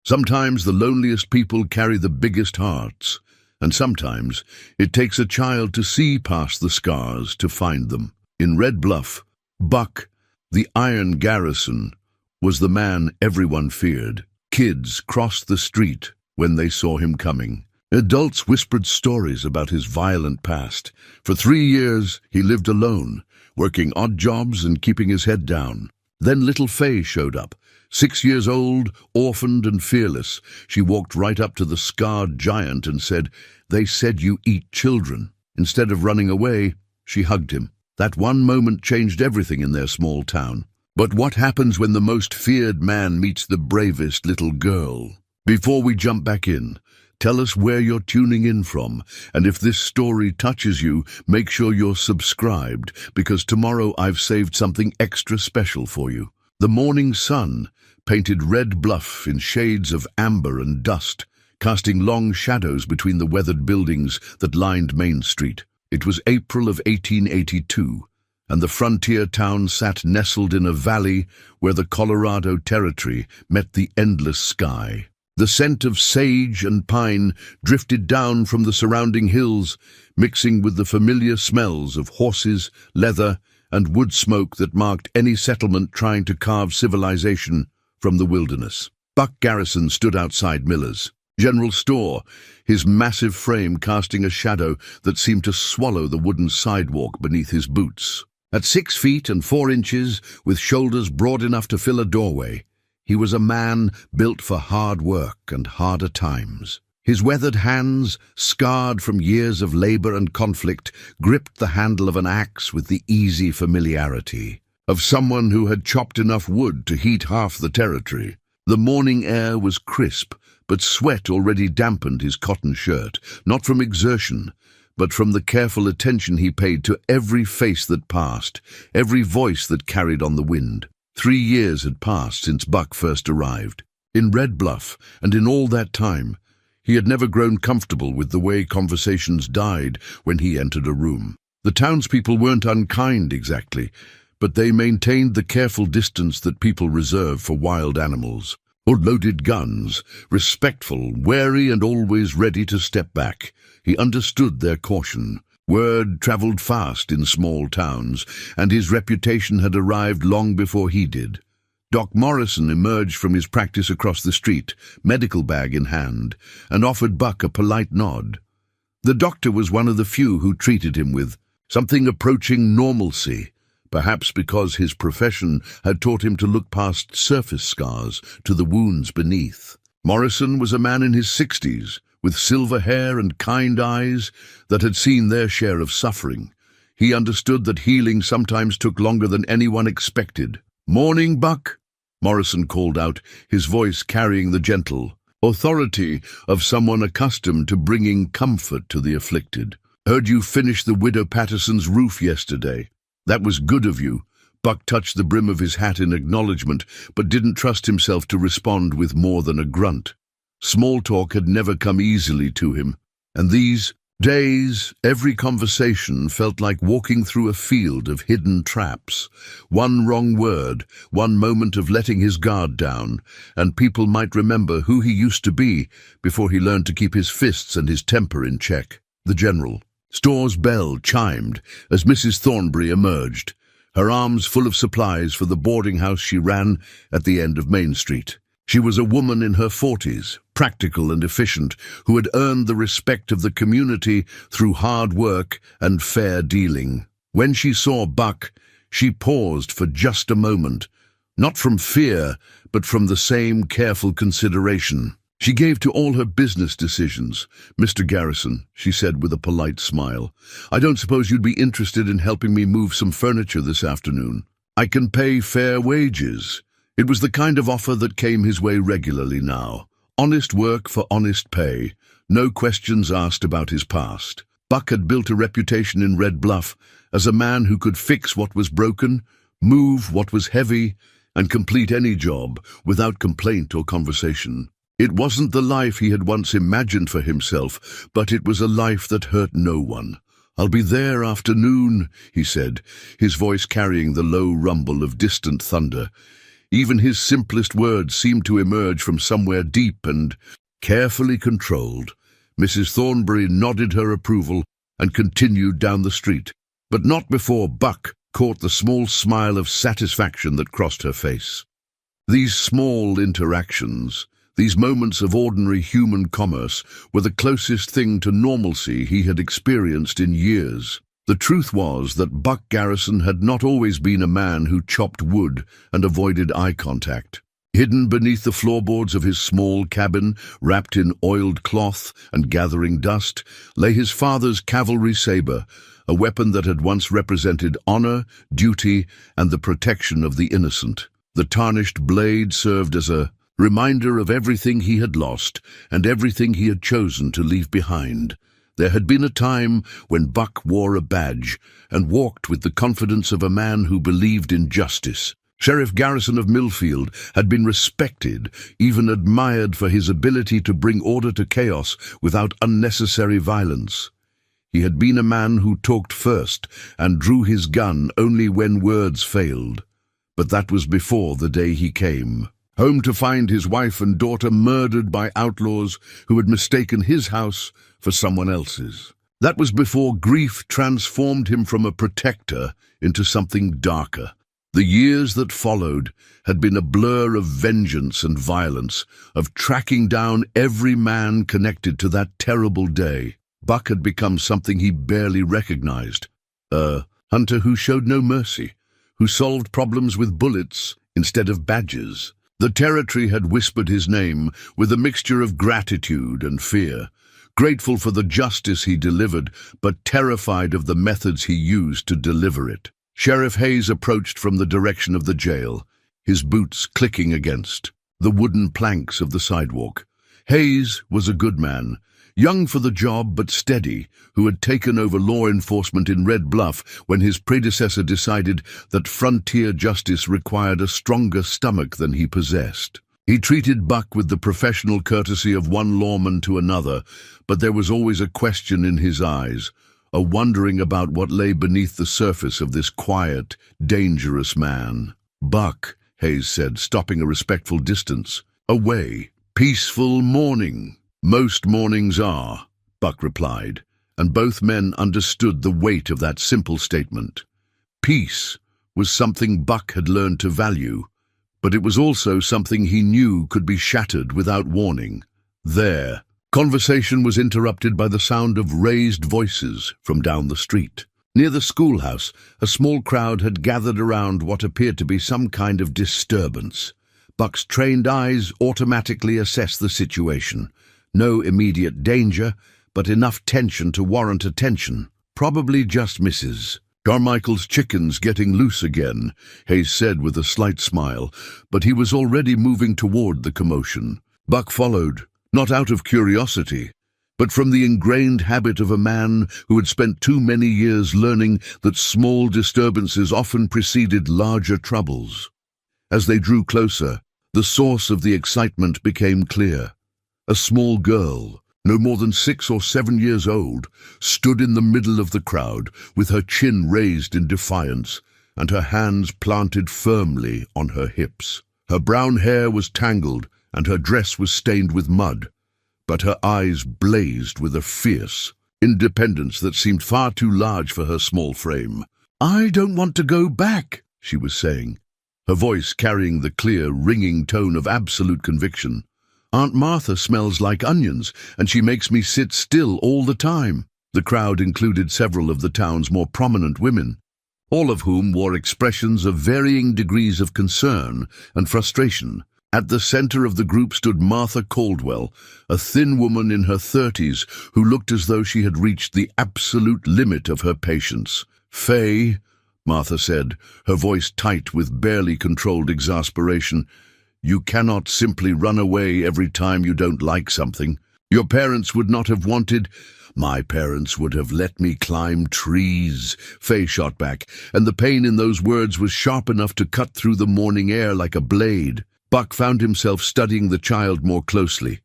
Sometimes the loneliest people carry the biggest hearts, and sometimes it takes a child to see past the scars to find them. In Red Bluff, Buck, the Iron Garrison, was the man everyone feared. Kids crossed the street when they saw him coming. Adults whispered stories about his violent past. For 3 years, he lived alone, working odd jobs and keeping his head down. Then little Faye showed up. 6 years old, orphaned and fearless. She walked right up to the scarred giant and said, "They said you eat children." Instead of running away, she hugged him. That one moment changed everything in their small town. But what happens when the most feared man meets the bravest little girl? Before we jump back in, tell us where you're tuning in from, and if this story touches you, make sure you're subscribed, because tomorrow I've saved something extra special for you. The morning sun painted Red Bluff in shades of amber and dust, casting long shadows between the weathered buildings that lined Main Street. It was April of 1882, and the frontier town sat nestled in a valley where the Colorado Territory met the endless sky. The scent of sage and pine drifted down from the surrounding hills, mixing with the familiar smells of horses, leather, and wood smoke that marked any settlement trying to carve civilization from the wilderness. Buck Garrison stood outside Miller's general store, his massive frame casting a shadow that seemed to swallow the wooden sidewalk beneath his boots. At 6 feet and 4 inches, with shoulders broad enough to fill a doorway, he was a man built for hard work and harder times. His weathered hands, scarred from years of labor and conflict, gripped the handle of an axe with the easy familiarity of someone who had chopped enough wood to heat half the territory. The morning air was crisp, but sweat already dampened his cotton shirt, not from exertion, but from the careful attention he paid to every face that passed, every voice that carried on the wind. 3 years had passed since Buck first arrived in Red Bluff, and in all that time, he had never grown comfortable with the way conversations died when he entered a room. The townspeople weren't unkind exactly, but they maintained the careful distance that people reserve for wild animals, or loaded guns, respectful, wary, and always ready to step back. He understood their caution. Word traveled fast in small towns, and his reputation had arrived long before he did. Doc Morrison emerged from his practice across the street, medical bag in hand, and offered Buck a polite nod. The doctor was one of the few who treated him with something approaching normalcy, perhaps because his profession had taught him to look past surface scars to the wounds beneath. Morrison was a man in his 60s, with silver hair and kind eyes that had seen their share of suffering. He understood that healing sometimes took longer than anyone expected. "Morning, Buck," Morrison called out, his voice carrying the gentle authority of someone accustomed to bringing comfort to the afflicted. "Heard you finished the Widow Patterson's roof yesterday. That was good of you." Buck touched the brim of his hat in acknowledgement, but didn't trust himself to respond with more than a grunt. Small talk had never come easily to him, and these days, every conversation felt like walking through a field of hidden traps. One wrong word, one moment of letting his guard down, and people might remember who he used to be before he learned to keep his fists and his temper in check. The general store's bell chimed as Mrs. Thornbury emerged, her arms full of supplies for the boarding house she ran at the end of Main Street. She was a woman in her 40s, practical and efficient, who had earned the respect of the community through hard work and fair dealing. When she saw Buck, she paused for just a moment, not from fear, but from the same careful consideration. She gave to all her business decisions. "Mr. Garrison," she said with a polite smile, "I don't suppose you'd be interested in helping me move some furniture this afternoon. I can pay fair wages." It was the kind of offer that came his way regularly now. Honest work for honest pay, no questions asked about his past. Buck had built a reputation in Red Bluff as a man who could fix what was broken, move what was heavy, and complete any job without complaint or conversation. It wasn't the life he had once imagined for himself, but it was a life that hurt no one. "I'll be there afternoon," he said, his voice carrying the low rumble of distant thunder. Even his simplest words seemed to emerge from somewhere deep and carefully controlled. Mrs. Thornbury nodded her approval and continued down the street, but not before Buck caught the small smile of satisfaction that crossed her face. These small interactions, these moments of ordinary human commerce, were the closest thing to normalcy he had experienced in years. The truth was that Buck Garrison had not always been a man who chopped wood and avoided eye contact. Hidden beneath the floorboards of his small cabin, wrapped in oiled cloth and gathering dust, lay his father's cavalry saber, a weapon that had once represented honor, duty, and the protection of the innocent. The tarnished blade served as a reminder of everything he had lost and everything he had chosen to leave behind. There had been a time when Buck wore a badge and walked with the confidence of a man who believed in justice. Sheriff Garrison of Millfield had been respected, even admired for his ability to bring order to chaos without unnecessary violence. He had been a man who talked first and drew his gun only when words failed. But that was before the day he came home to find his wife and daughter murdered by outlaws who had mistaken his house for someone else's. That was before grief transformed him from a protector into something darker. The years that followed had been a blur of vengeance and violence, of tracking down every man connected to that terrible day. Buck had become something he barely recognized, a hunter who showed no mercy, who solved problems with bullets instead of badges. The territory had whispered his name with a mixture of gratitude and fear, grateful for the justice he delivered, but terrified of the methods he used to deliver it. Sheriff Hayes approached from the direction of the jail, his boots clicking against the wooden planks of the sidewalk. Hayes was a good man, young for the job but steady, who had taken over law enforcement in Red Bluff when his predecessor decided that frontier justice required a stronger stomach than he possessed. He treated Buck with the professional courtesy of one lawman to another, but there was always a question in his eyes, a wondering about what lay beneath the surface of this quiet, dangerous man. "Buck," Hayes said, stopping a respectful distance. "Away. Peaceful morning." "Most mornings are," Buck replied, and both men understood the weight of that simple statement. Peace was something Buck had learned to value, but it was also something he knew could be shattered without warning. There, conversation was interrupted by the sound of raised voices from down the street. Near the schoolhouse, a small crowd had gathered around what appeared to be some kind of disturbance. Buck's trained eyes automatically assessed the situation. No immediate danger, but enough tension to warrant attention. Probably just misses. "Carmichael's chickens getting loose again," Hayes said with a slight smile, but he was already moving toward the commotion. Buck followed, not out of curiosity, but from the ingrained habit of a man who had spent too many years learning that small disturbances often preceded larger troubles. As they drew closer, the source of the excitement became clear. A small girl, no more than 6 or 7 years old, stood in the middle of the crowd with her chin raised in defiance and her hands planted firmly on her hips. Her brown hair was tangled and her dress was stained with mud, but her eyes blazed with a fierce independence that seemed far too large for her small frame. "I don't want to go back," she was saying, her voice carrying the clear, ringing tone of absolute conviction. "Aunt Martha smells like onions, and she makes me sit still all the time." The crowd included several of the town's more prominent women, all of whom wore expressions of varying degrees of concern and frustration. At the center of the group stood Martha Caldwell, a thin woman in her 30s who looked as though she had reached the absolute limit of her patience. "Faye," Martha said, her voice tight with barely controlled exasperation, "you cannot simply run away every time you don't like something. Your parents would not have wanted—" "My parents would have let me climb trees," Faye shot back, and the pain in those words was sharp enough to cut through the morning air like a blade. Buck found himself studying the child more closely.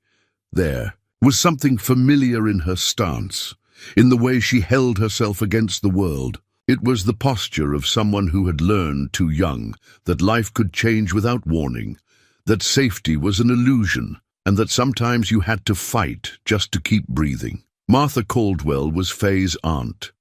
There was something familiar in her stance, in the way she held herself against the world. It was the posture of someone who had learned too young that life could change without warning, that safety was an illusion, and that sometimes you had to fight just to keep breathing. Martha Caldwell was Faye's aunt,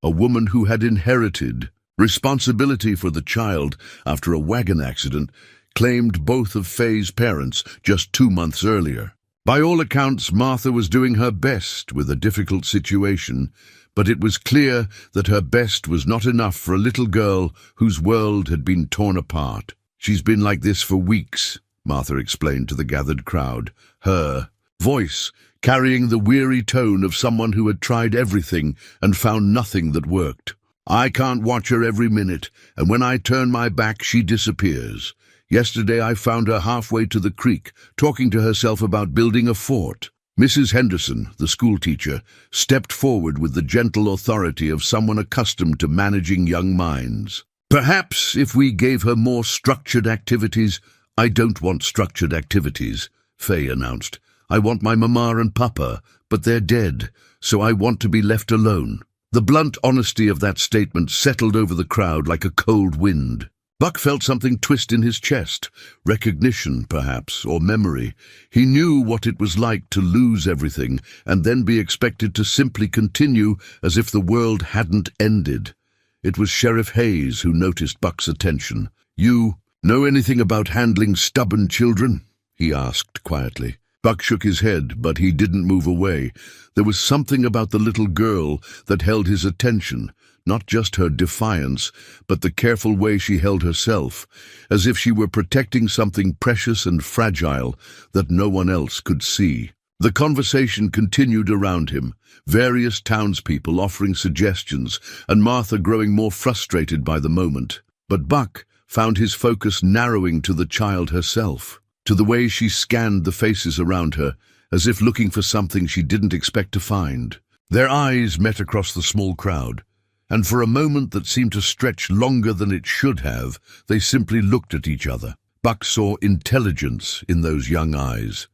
a woman who had inherited responsibility for the child after a wagon accident claimed both of Faye's parents just 2 months earlier. By all accounts, Martha was doing her best with a difficult situation, but it was clear that her best was not enough for a little girl whose world had been torn apart. "She's been like this for weeks," Martha explained to the gathered crowd, her voice carrying the weary tone of someone who had tried everything and found nothing that worked. "I can't watch her every minute, and when I turn my back, she disappears. Yesterday I found her halfway to the creek, talking to herself about building a fort." Mrs. Henderson, the schoolteacher, stepped forward with the gentle authority of someone accustomed to managing young minds. "Perhaps if we gave her more structured activities—" "I don't want structured activities," Faye announced. "I want my mama and papa, but they're dead, so I want to be left alone." The blunt honesty of that statement settled over the crowd like a cold wind. Buck felt something twist in his chest, recognition, perhaps, or memory. He knew what it was like to lose everything and then be expected to simply continue as if the world hadn't ended. It was Sheriff Hayes who noticed Buck's attention. "You know anything about handling stubborn children?" he asked quietly. Buck shook his head, but he didn't move away. There was something about the little girl that held his attention, not just her defiance, but the careful way she held herself, as if she were protecting something precious and fragile that no one else could see. The conversation continued around him, various townspeople offering suggestions, and Martha growing more frustrated by the moment. But Buck found his focus narrowing to the child herself, to the way she scanned the faces around her, as if looking for something she didn't expect to find. Their eyes met across the small crowd, and for a moment that seemed to stretch longer than it should have, they simply looked at each other. Buck saw intelligence in those young eyes,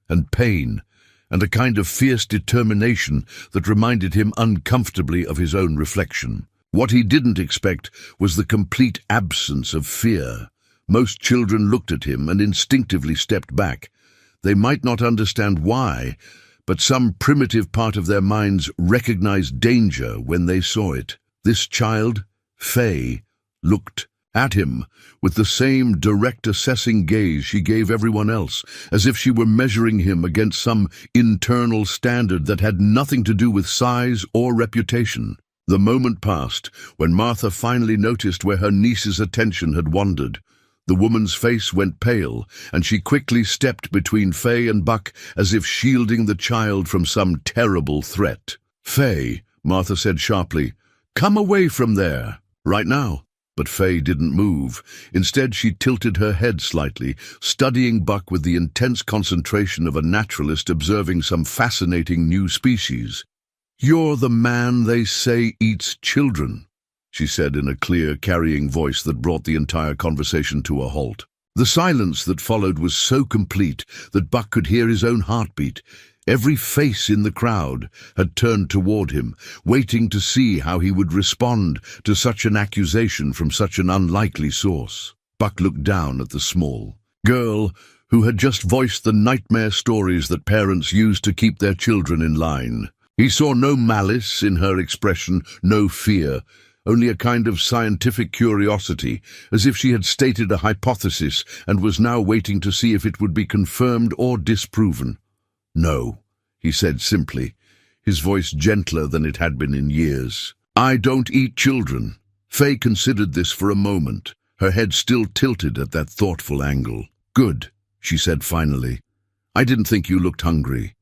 and pain, and a kind of fierce determination that reminded him uncomfortably of his own reflection. What he didn't expect was the complete absence of fear. Most children looked at him and instinctively stepped back. They might not understand why, but some primitive part of their minds recognized danger when they saw it. This child, Faye, looked at him with the same direct assessing gaze she gave everyone else, as if she were measuring him against some internal standard that had nothing to do with size or reputation. The moment passed when Martha finally noticed where her niece's attention had wandered. The woman's face went pale, and she quickly stepped between Faye and Buck as if shielding the child from some terrible threat. "Faye," Martha said sharply, "come away from there, right now." But Faye didn't move. Instead, she tilted her head slightly, studying Buck with the intense concentration of a naturalist observing some fascinating new species. "You're the man they say eats children," she said in a clear, carrying voice that brought the entire conversation to a halt. The silence that followed was so complete that Buck could hear his own heartbeat. Every face in the crowd had turned toward him, waiting to see how he would respond to such an accusation from such an unlikely source. Buck looked down at the small girl who had just voiced the nightmare stories that parents use to keep their children in line. He saw no malice in her expression, no fear, only a kind of scientific curiosity, as if she had stated a hypothesis and was now waiting to see if it would be confirmed or disproven. "No," he said simply, his voice gentler than it had been in years. "I don't eat children." Faye considered this for a moment, her head still tilted at that thoughtful angle. "Good," she said finally. "I didn't think you looked hungry."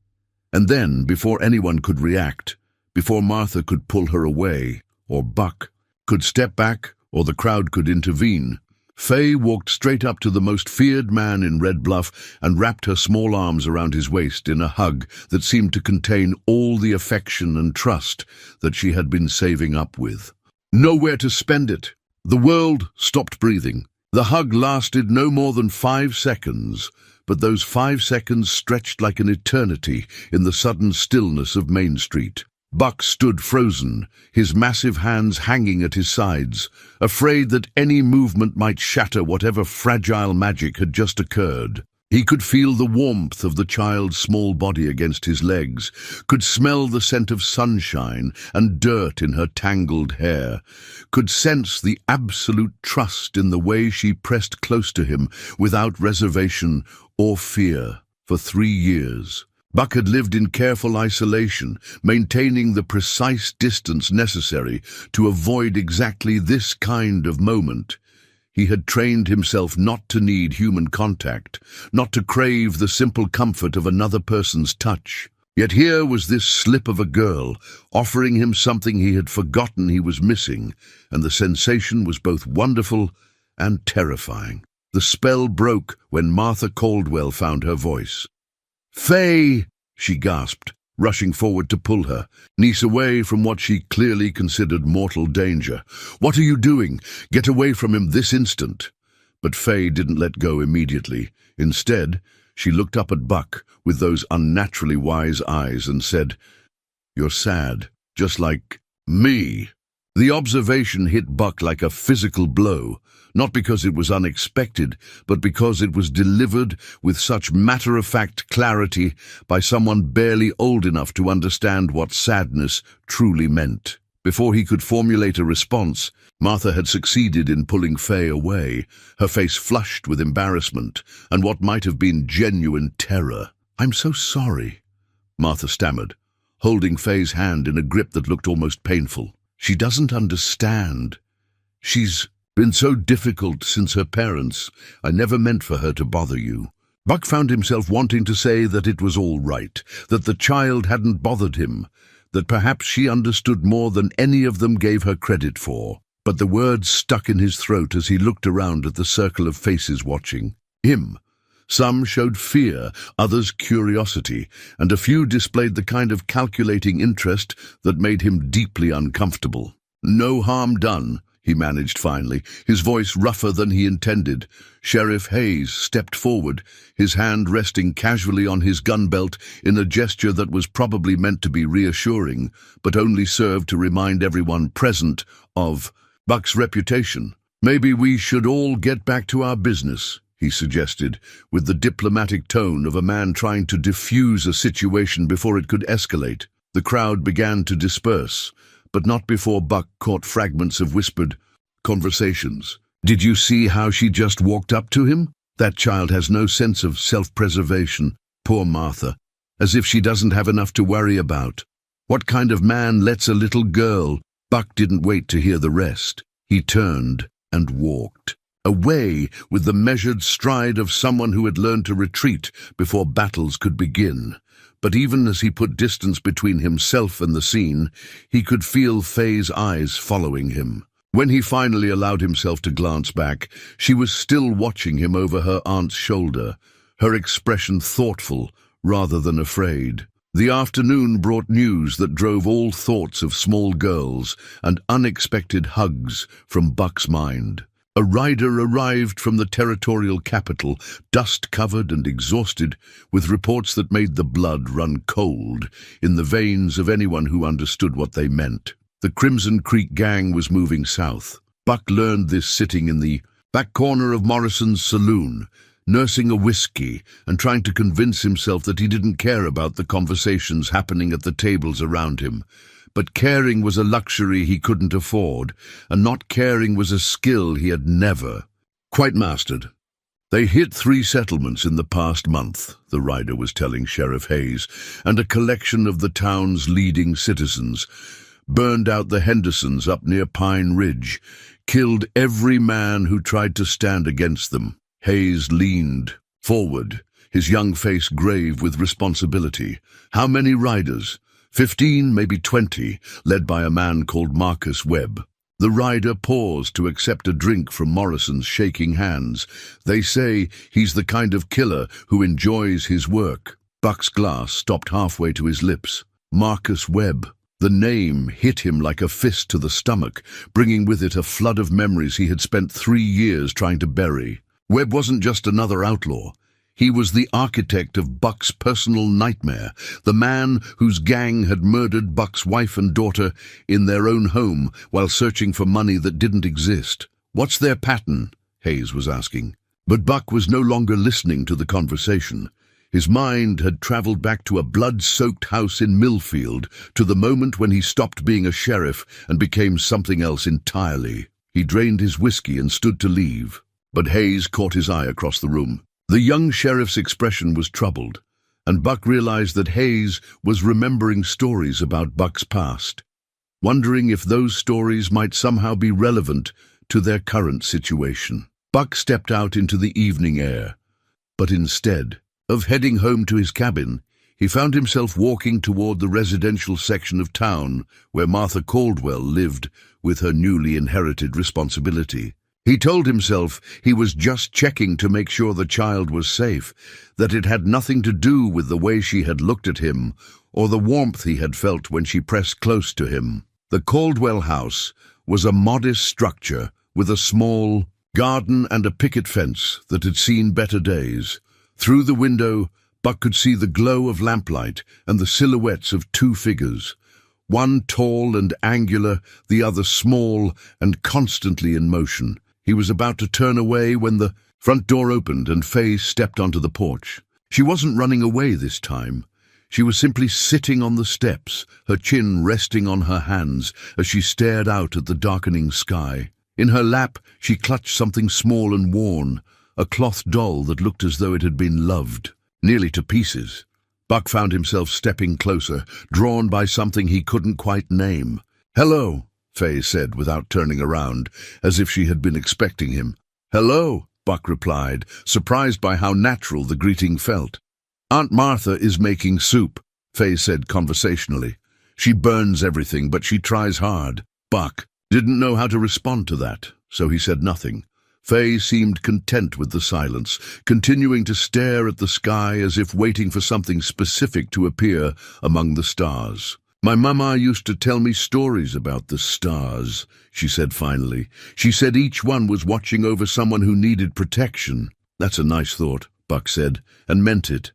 And then, before anyone could react, before Martha could pull her away, or Buck could step back, or the crowd could intervene, Faye walked straight up to the most feared man in Red Bluff and wrapped her small arms around his waist in a hug that seemed to contain all the affection and trust that she had been saving up with. Nowhere to spend it. The world stopped breathing. The hug lasted no more than 5 seconds, but those 5 seconds stretched like an eternity in the sudden stillness of Main Street. Buck stood frozen, his massive hands hanging at his sides, afraid that any movement might shatter whatever fragile magic had just occurred. He could feel the warmth of the child's small body against his legs, could smell the scent of sunshine and dirt in her tangled hair, could sense the absolute trust in the way she pressed close to him without reservation or fear. For 3 years, Buck had lived in careful isolation, maintaining the precise distance necessary to avoid exactly this kind of moment. He had trained himself not to need human contact, not to crave the simple comfort of another person's touch. Yet here was this slip of a girl, offering him something he had forgotten he was missing, and the sensation was both wonderful and terrifying. The spell broke when Martha Caldwell found her voice. "Faye!" she gasped, rushing forward to pull her niece away from what she clearly considered mortal danger. "What are you doing? Get away from him this instant!" But Faye didn't let go immediately. Instead, she looked up at Buck with those unnaturally wise eyes and said, "You're sad, just like me." The observation hit Buck like a physical blow, not because it was unexpected, but because it was delivered with such matter-of-fact clarity by someone barely old enough to understand what sadness truly meant. Before he could formulate a response, Martha had succeeded in pulling Faye away, her face flushed with embarrassment and what might have been genuine terror. "I'm so sorry," Martha stammered, holding Faye's hand in a grip that looked almost painful. "She doesn't understand. She's been so difficult since her parents. I never meant for her to bother you." Buck found himself wanting to say that it was all right, that the child hadn't bothered him, that perhaps she understood more than any of them gave her credit for. But the words stuck in his throat as he looked around at the circle of faces watching him. Some showed fear, others curiosity, and a few displayed the kind of calculating interest that made him deeply uncomfortable. "No harm done," he managed finally, his voice rougher than he intended. Sheriff Hayes stepped forward, his hand resting casually on his gun belt in a gesture that was probably meant to be reassuring, but only served to remind everyone present of Buck's reputation. "Maybe we should all get back to our business," he suggested, with the diplomatic tone of a man trying to diffuse a situation before it could escalate. The crowd began to disperse, but not before Buck caught fragments of whispered conversations. "Did you see how she just walked up to him? That child has no sense of self-preservation. Poor Martha. As if she doesn't have enough to worry about. What kind of man lets a little girl—" Buck didn't wait to hear the rest. He turned and walked away with the measured stride of someone who had learned to retreat before battles could begin. But even as he put distance between himself and the scene, he could feel Faye's eyes following him. When he finally allowed himself to glance back, she was still watching him over her aunt's shoulder, her expression thoughtful rather than afraid. The afternoon brought news that drove all thoughts of small girls and unexpected hugs from Buck's mind. A rider arrived from the territorial capital, dust-covered and exhausted, with reports that made the blood run cold in the veins of anyone who understood what they meant. The Crimson Creek gang was moving south. Buck learned this sitting in the back corner of Morrison's saloon, nursing a whiskey and trying to convince himself that he didn't care about the conversations happening at the tables around him. But caring was a luxury he couldn't afford, and not caring was a skill he had never quite mastered. They hit 3 settlements in the past month, the rider was telling Sheriff Hayes, and a collection of the town's leading citizens. Burned out the Hendersons up near Pine Ridge, killed every man who tried to stand against them. Hayes leaned forward, his young face grave with responsibility. How many riders? 15, maybe 20, led by a man called Marcus Webb. The rider paused to accept a drink from Morrison's shaking hands. They say he's the kind of killer who enjoys his work. Buck's glass stopped halfway to his lips. Marcus Webb. The name hit him like a fist to the stomach, bringing with it a flood of memories he had spent 3 years trying to bury. Webb wasn't just another outlaw. He was the architect of Buck's personal nightmare, the man whose gang had murdered Buck's wife and daughter in their own home while searching for money that didn't exist. "What's their pattern?" Hayes was asking. But Buck was no longer listening to the conversation. His mind had traveled back to a blood-soaked house in Millfield, to the moment when he stopped being a sheriff and became something else entirely. He drained his whiskey and stood to leave, but Hayes caught his eye across the room. The young sheriff's expression was troubled, and Buck realized that Hayes was remembering stories about Buck's past, wondering if those stories might somehow be relevant to their current situation. Buck stepped out into the evening air, but instead of heading home to his cabin, he found himself walking toward the residential section of town where Martha Caldwell lived with her newly inherited responsibility. He told himself he was just checking to make sure the child was safe, that it had nothing to do with the way she had looked at him or the warmth he had felt when she pressed close to him. The Caldwell house was a modest structure with a small garden and a picket fence that had seen better days. Through the window, Buck could see the glow of lamplight and the silhouettes of two figures, one tall and angular, the other small and constantly in motion. He was about to turn away when the front door opened and Faye stepped onto the porch. She wasn't running away this time. She was simply sitting on the steps, her chin resting on her hands as she stared out at the darkening sky. In her lap, she clutched something small and worn, a cloth doll that looked as though it had been loved, nearly to pieces. Buck found himself stepping closer, drawn by something he couldn't quite name. "Hello," Faye said without turning around, as if she had been expecting him. "Hello," Buck replied, surprised by how natural the greeting felt. "Aunt Martha is making soup," Faye said conversationally. "She burns everything, but she tries hard." Buck didn't know how to respond to that, so he said nothing. Faye seemed content with the silence, continuing to stare at the sky as if waiting for something specific to appear among the stars. "My mama used to tell me stories about the stars," she said finally. "She said each one was watching over someone who needed protection." "That's a nice thought," Buck said, and meant it.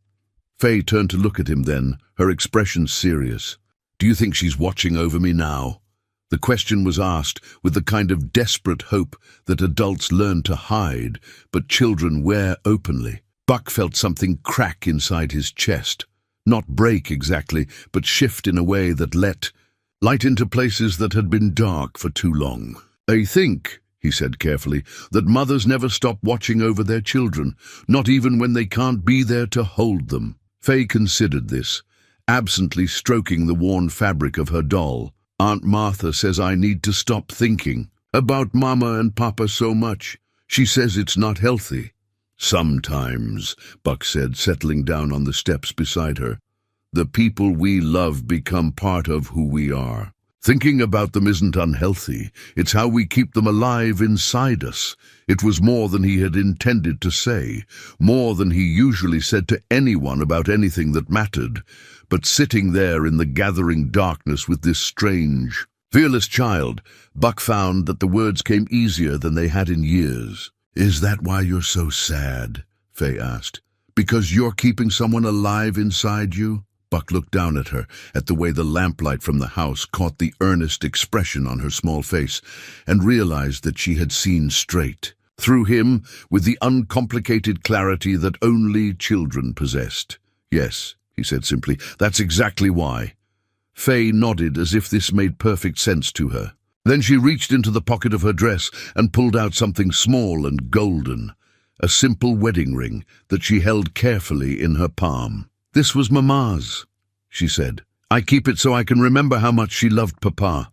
Faye turned to look at him then, her expression serious. "Do you think she's watching over me now?" The question was asked with the kind of desperate hope that adults learn to hide, but children wear openly. Buck felt something crack inside his chest. Not break exactly, but shift in a way that let light into places that had been dark for too long. "I think," he said carefully, "that mothers never stop watching over their children, not even when they can't be there to hold them." Faye considered this, absently stroking the worn fabric of her doll. "Aunt Martha says I need to stop thinking about Mama and Papa so much. She says it's not healthy." "Sometimes," Buck said, settling down on the steps beside her, "the people we love become part of who we are. Thinking about them isn't unhealthy. It's how we keep them alive inside us." It was more than he had intended to say, more than he usually said to anyone about anything that mattered. But sitting there in the gathering darkness with this strange, fearless child, Buck found that the words came easier than they had in years. "Is that why you're so sad?" Faye asked. "Because you're keeping someone alive inside you?" Buck looked down at her, at the way the lamplight from the house caught the earnest expression on her small face, and realized that she had seen straight through him with the uncomplicated clarity that only children possessed. "Yes," he said simply, "that's exactly why." Faye nodded as if this made perfect sense to her. Then she reached into the pocket of her dress and pulled out something small and golden, a simple wedding ring that she held carefully in her palm. "This was Mama's," she said. "I keep it so I can remember how much she loved Papa.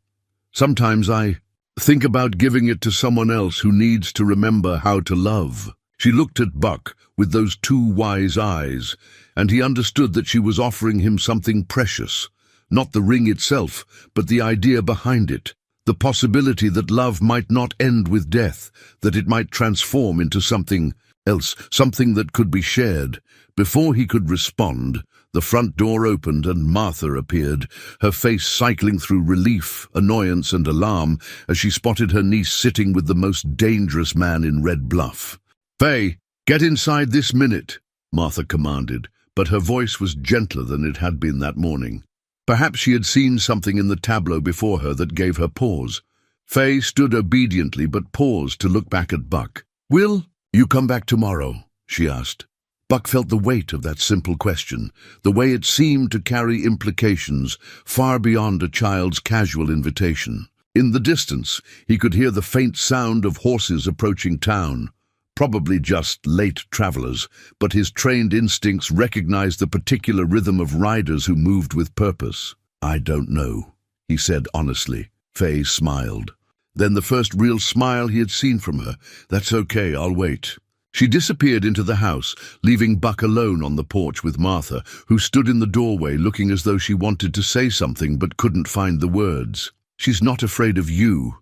Sometimes I think about giving it to someone else who needs to remember how to love." She looked at Buck with those two wise eyes, and he understood that she was offering him something precious, not the ring itself, but the idea behind it, the possibility that love might not end with death, that it might transform into something else, something that could be shared. Before he could respond, the front door opened and Martha appeared, her face cycling through relief, annoyance, and alarm as she spotted her niece sitting with the most dangerous man in Red Bluff. "Faye, get inside this minute," Martha commanded, but her voice was gentler than it had been that morning. Perhaps she had seen something in the tableau before her that gave her pause. Faye stood obediently but paused to look back at Buck. "Will you come back tomorrow?" she asked. Buck felt the weight of that simple question, the way it seemed to carry implications far beyond a child's casual invitation. In the distance, he could hear the faint sound of horses approaching town. Probably just late travelers, but his trained instincts recognized the particular rhythm of riders who moved with purpose. "I don't know," he said honestly. Faye smiled. Then the first real smile he had seen from her. "That's okay, I'll wait." She disappeared into the house, leaving Buck alone on the porch with Martha, who stood in the doorway looking as though she wanted to say something but couldn't find the words. "She's not afraid of you,"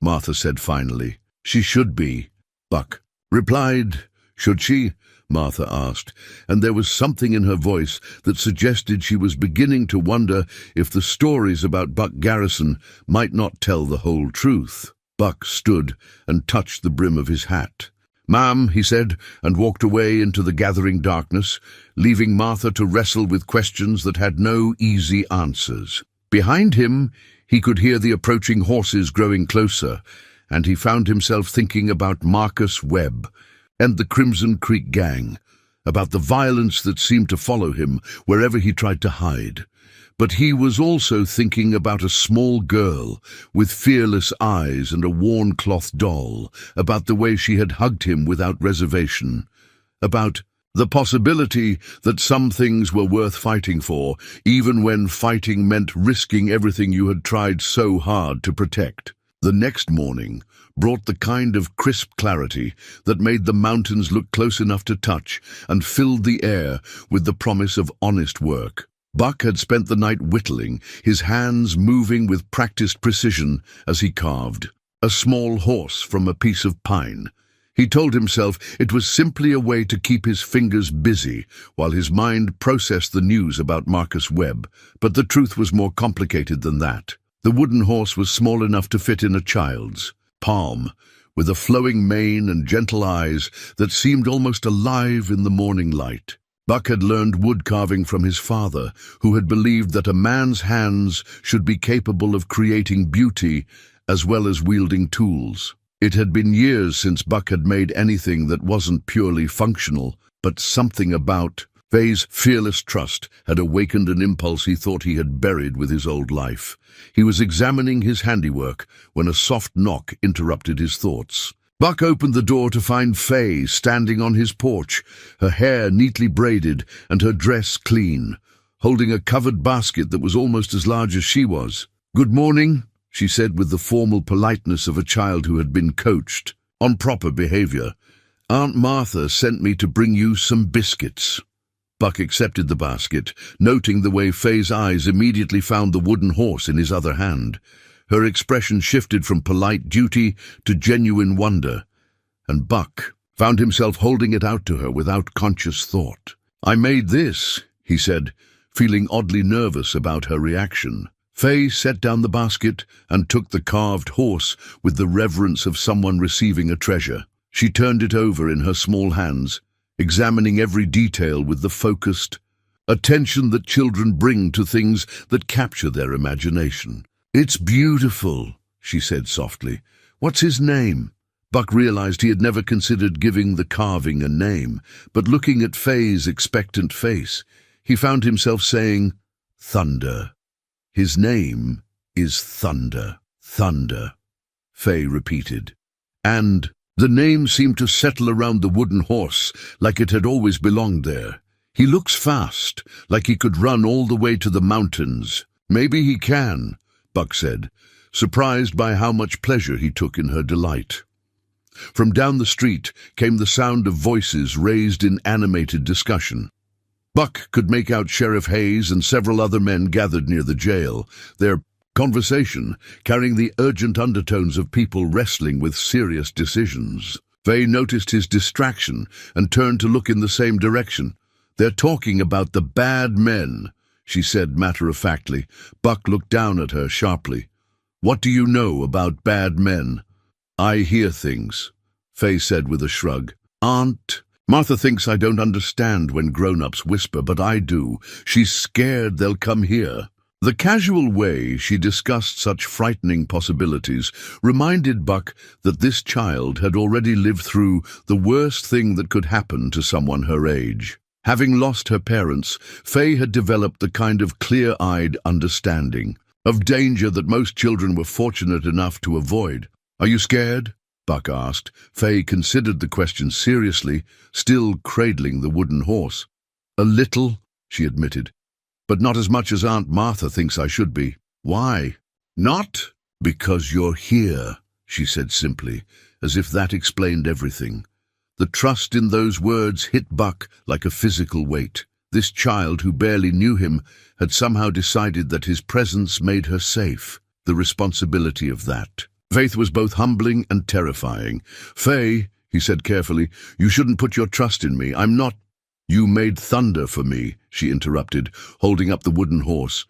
Martha said finally. "She should be," Buck replied. "Should she?" Martha asked, and there was something in her voice that suggested she was beginning to wonder if the stories about Buck Garrison might not tell the whole truth. Buck stood and touched the brim of his hat. "Ma'am," he said, and walked away into the gathering darkness, leaving Martha to wrestle with questions that had no easy answers. Behind him, he could hear the approaching horses growing closer, and he found himself thinking about Marcus Webb and the Crimson Creek Gang, about the violence that seemed to follow him wherever he tried to hide. But he was also thinking about a small girl with fearless eyes and a worn cloth doll, about the way she had hugged him without reservation, about the possibility that some things were worth fighting for, even when fighting meant risking everything you had tried so hard to protect. The next morning brought the kind of crisp clarity that made the mountains look close enough to touch and filled the air with the promise of honest work. Buck had spent the night whittling, his hands moving with practiced precision as he carved a small horse from a piece of pine. He told himself it was simply a way to keep his fingers busy while his mind processed the news about Marcus Webb, but the truth was more complicated than that. The wooden horse was small enough to fit in a child's palm, with a flowing mane and gentle eyes that seemed almost alive in the morning light. Buck had learned wood carving from his father, who had believed that a man's hands should be capable of creating beauty as well as wielding tools. It had been years since Buck had made anything that wasn't purely functional, but something about Faye's fearless trust had awakened an impulse he thought he had buried with his old life. He was examining his handiwork when a soft knock interrupted his thoughts. Buck opened the door to find Faye standing on his porch, her hair neatly braided and her dress clean, holding a covered basket that was almost as large as she was. "Good morning," she said with the formal politeness of a child who had been coached on proper behavior. "Aunt Martha sent me to bring you some biscuits." Buck accepted the basket, noting the way Faye's eyes immediately found the wooden horse in his other hand. Her expression shifted from polite duty to genuine wonder, and Buck found himself holding it out to her without conscious thought. "I made this," he said, feeling oddly nervous about her reaction. Faye set down the basket and took the carved horse with the reverence of someone receiving a treasure. She turned it over in her small hands, examining every detail with the focused attention that children bring to things that capture their imagination. "It's beautiful," she said softly. "What's his name?" Buck realized he had never considered giving the carving a name, but looking at Faye's expectant face, he found himself saying, "Thunder. His name is Thunder." "Thunder," Faye repeated. And the name seemed to settle around the wooden horse like it had always belonged there. "He looks fast, like he could run all the way to the mountains." "Maybe he can," Buck said, surprised by how much pleasure he took in her delight. From down the street came the sound of voices raised in animated discussion. Buck could make out Sheriff Hayes and several other men gathered near the jail, their conversation carrying the urgent undertones of people wrestling with serious decisions. Faye noticed his distraction and turned to look in the same direction. "They're talking about the bad men," she said matter-of-factly. Buck looked down at her sharply. "What do you know about bad men?" "I hear things," Faye said with a shrug. "Aunt Martha thinks I don't understand when grown-ups whisper, but I do. She's scared they'll come here. The casual way she discussed such frightening possibilities reminded Buck that this child had already lived through the worst thing that could happen to someone her age. Having lost her parents, Faye had developed the kind of clear-eyed understanding of danger that most children were fortunate enough to avoid. "Are you scared?" Buck asked. Faye considered the question seriously, still cradling the wooden horse. "A little," she admitted, "but not as much as Aunt Martha thinks I should be." "Why?" "Not because you're here," she said simply, as if that explained everything. The trust in those words hit Buck like a physical weight. This child, who barely knew him, had somehow decided that his presence made her safe. The responsibility of that. Faith was both humbling and terrifying. "Faye," he said carefully, "you shouldn't put your trust in me. I'm not—" "You made thunder for me," she interrupted, holding up the wooden horse.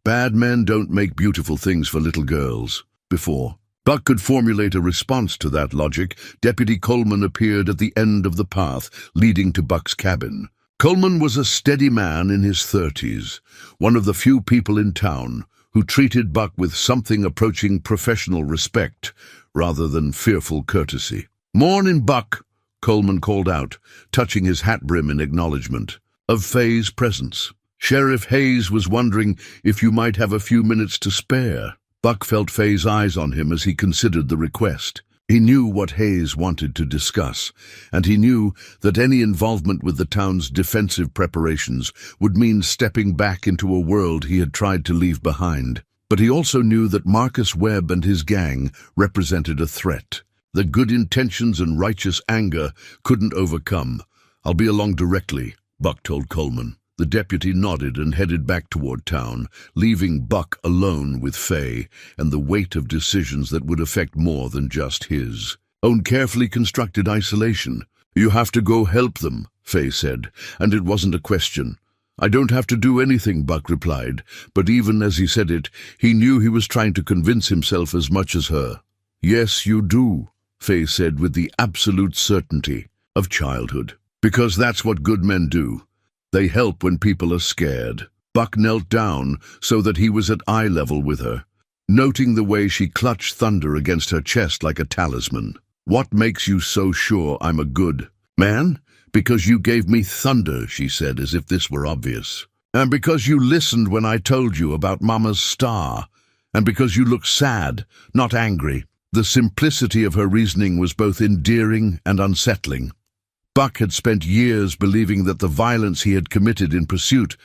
"Bad men don't make beautiful things for little girls." Before Buck could formulate a response to that logic, Deputy Coleman appeared at the end of the path leading to Buck's cabin. Coleman was a steady man in his 30s, one of the few people in town who treated Buck with something approaching professional respect rather than fearful courtesy. "Mornin', Buck," Coleman called out, touching his hat brim in acknowledgement of Faye's presence. "Sheriff Hayes was wondering if you might have a few minutes to spare." Buck felt Faye's eyes on him as he considered the request. He knew what Hayes wanted to discuss, and he knew that any involvement with the town's defensive preparations would mean stepping back into a world he had tried to leave behind. But he also knew that Marcus Webb and his gang represented a threat that good intentions and righteous anger couldn't overcome. "I'll be along directly," Buck told Coleman. The deputy nodded and headed back toward town, leaving Buck alone with Faye and the weight of decisions that would affect more than just his own carefully constructed isolation. "You have to go help them," Faye said, and it wasn't a question. "I don't have to do anything," Buck replied, but even as he said it, he knew he was trying to convince himself as much as her. "Yes, you do," Faye said with the absolute certainty of childhood. "Because that's what good men do. They help when people are scared." Buck knelt down so that he was at eye level with her, noting the way she clutched thunder against her chest like a talisman. "What makes you so sure I'm a good man?" "Because you gave me thunder," she said, as if this were obvious. "And because you listened when I told you about Mama's star. And because you look sad, not angry." The simplicity of her reasoning was both endearing and unsettling. Buck had spent years believing that the violence he had committed in pursuit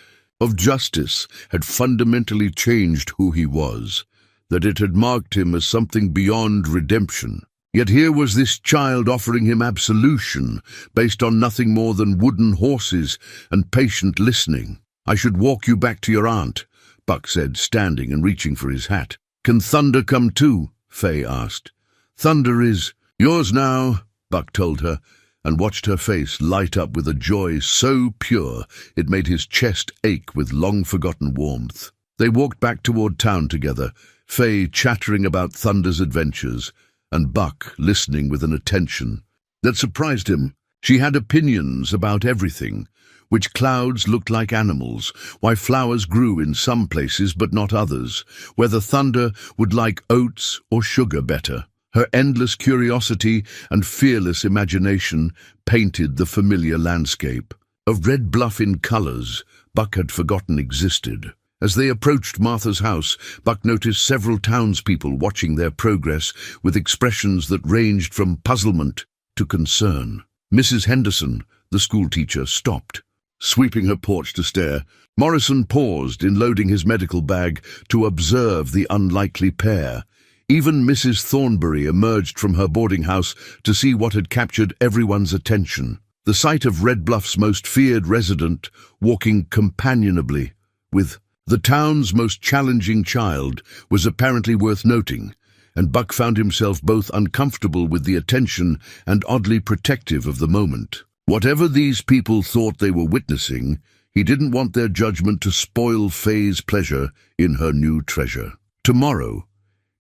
of justice had fundamentally changed who he was, that it had marked him as something beyond redemption. Yet here was this child offering him absolution based on nothing more than wooden horses and patient listening. "I should walk you back to your aunt," Buck said, standing and reaching for his hat. "Can thunder come too?" Faye asked. "Thunder is yours now," Buck told her, and watched her face light up with a joy so pure it made his chest ache with long-forgotten warmth. They walked back toward town together, Faye chattering about Thunder's adventures, and Buck listening with an attention that surprised him. She had opinions about everything, which clouds looked like animals, why flowers grew in some places but not others, whether thunder would like oats or sugar better. Her endless curiosity and fearless imagination painted the familiar landscape. Of Red Bluff in colors Buck had forgotten existed. As they approached Martha's house, Buck noticed several townspeople watching their progress with expressions that ranged from puzzlement to concern. Mrs. Henderson, the schoolteacher, stopped, sweeping her porch to stare. Morrison paused in loading his medical bag to observe the unlikely pair. Even Mrs. Thornbury emerged from her boarding house to see what had captured everyone's attention. The sight of Red Bluff's most feared resident walking companionably with the town's most challenging child was apparently worth noting, and Buck found himself both uncomfortable with the attention and oddly protective of the moment. Whatever these people thought they were witnessing, he didn't want their judgment to spoil Faye's pleasure in her new treasure. "Tomorrow,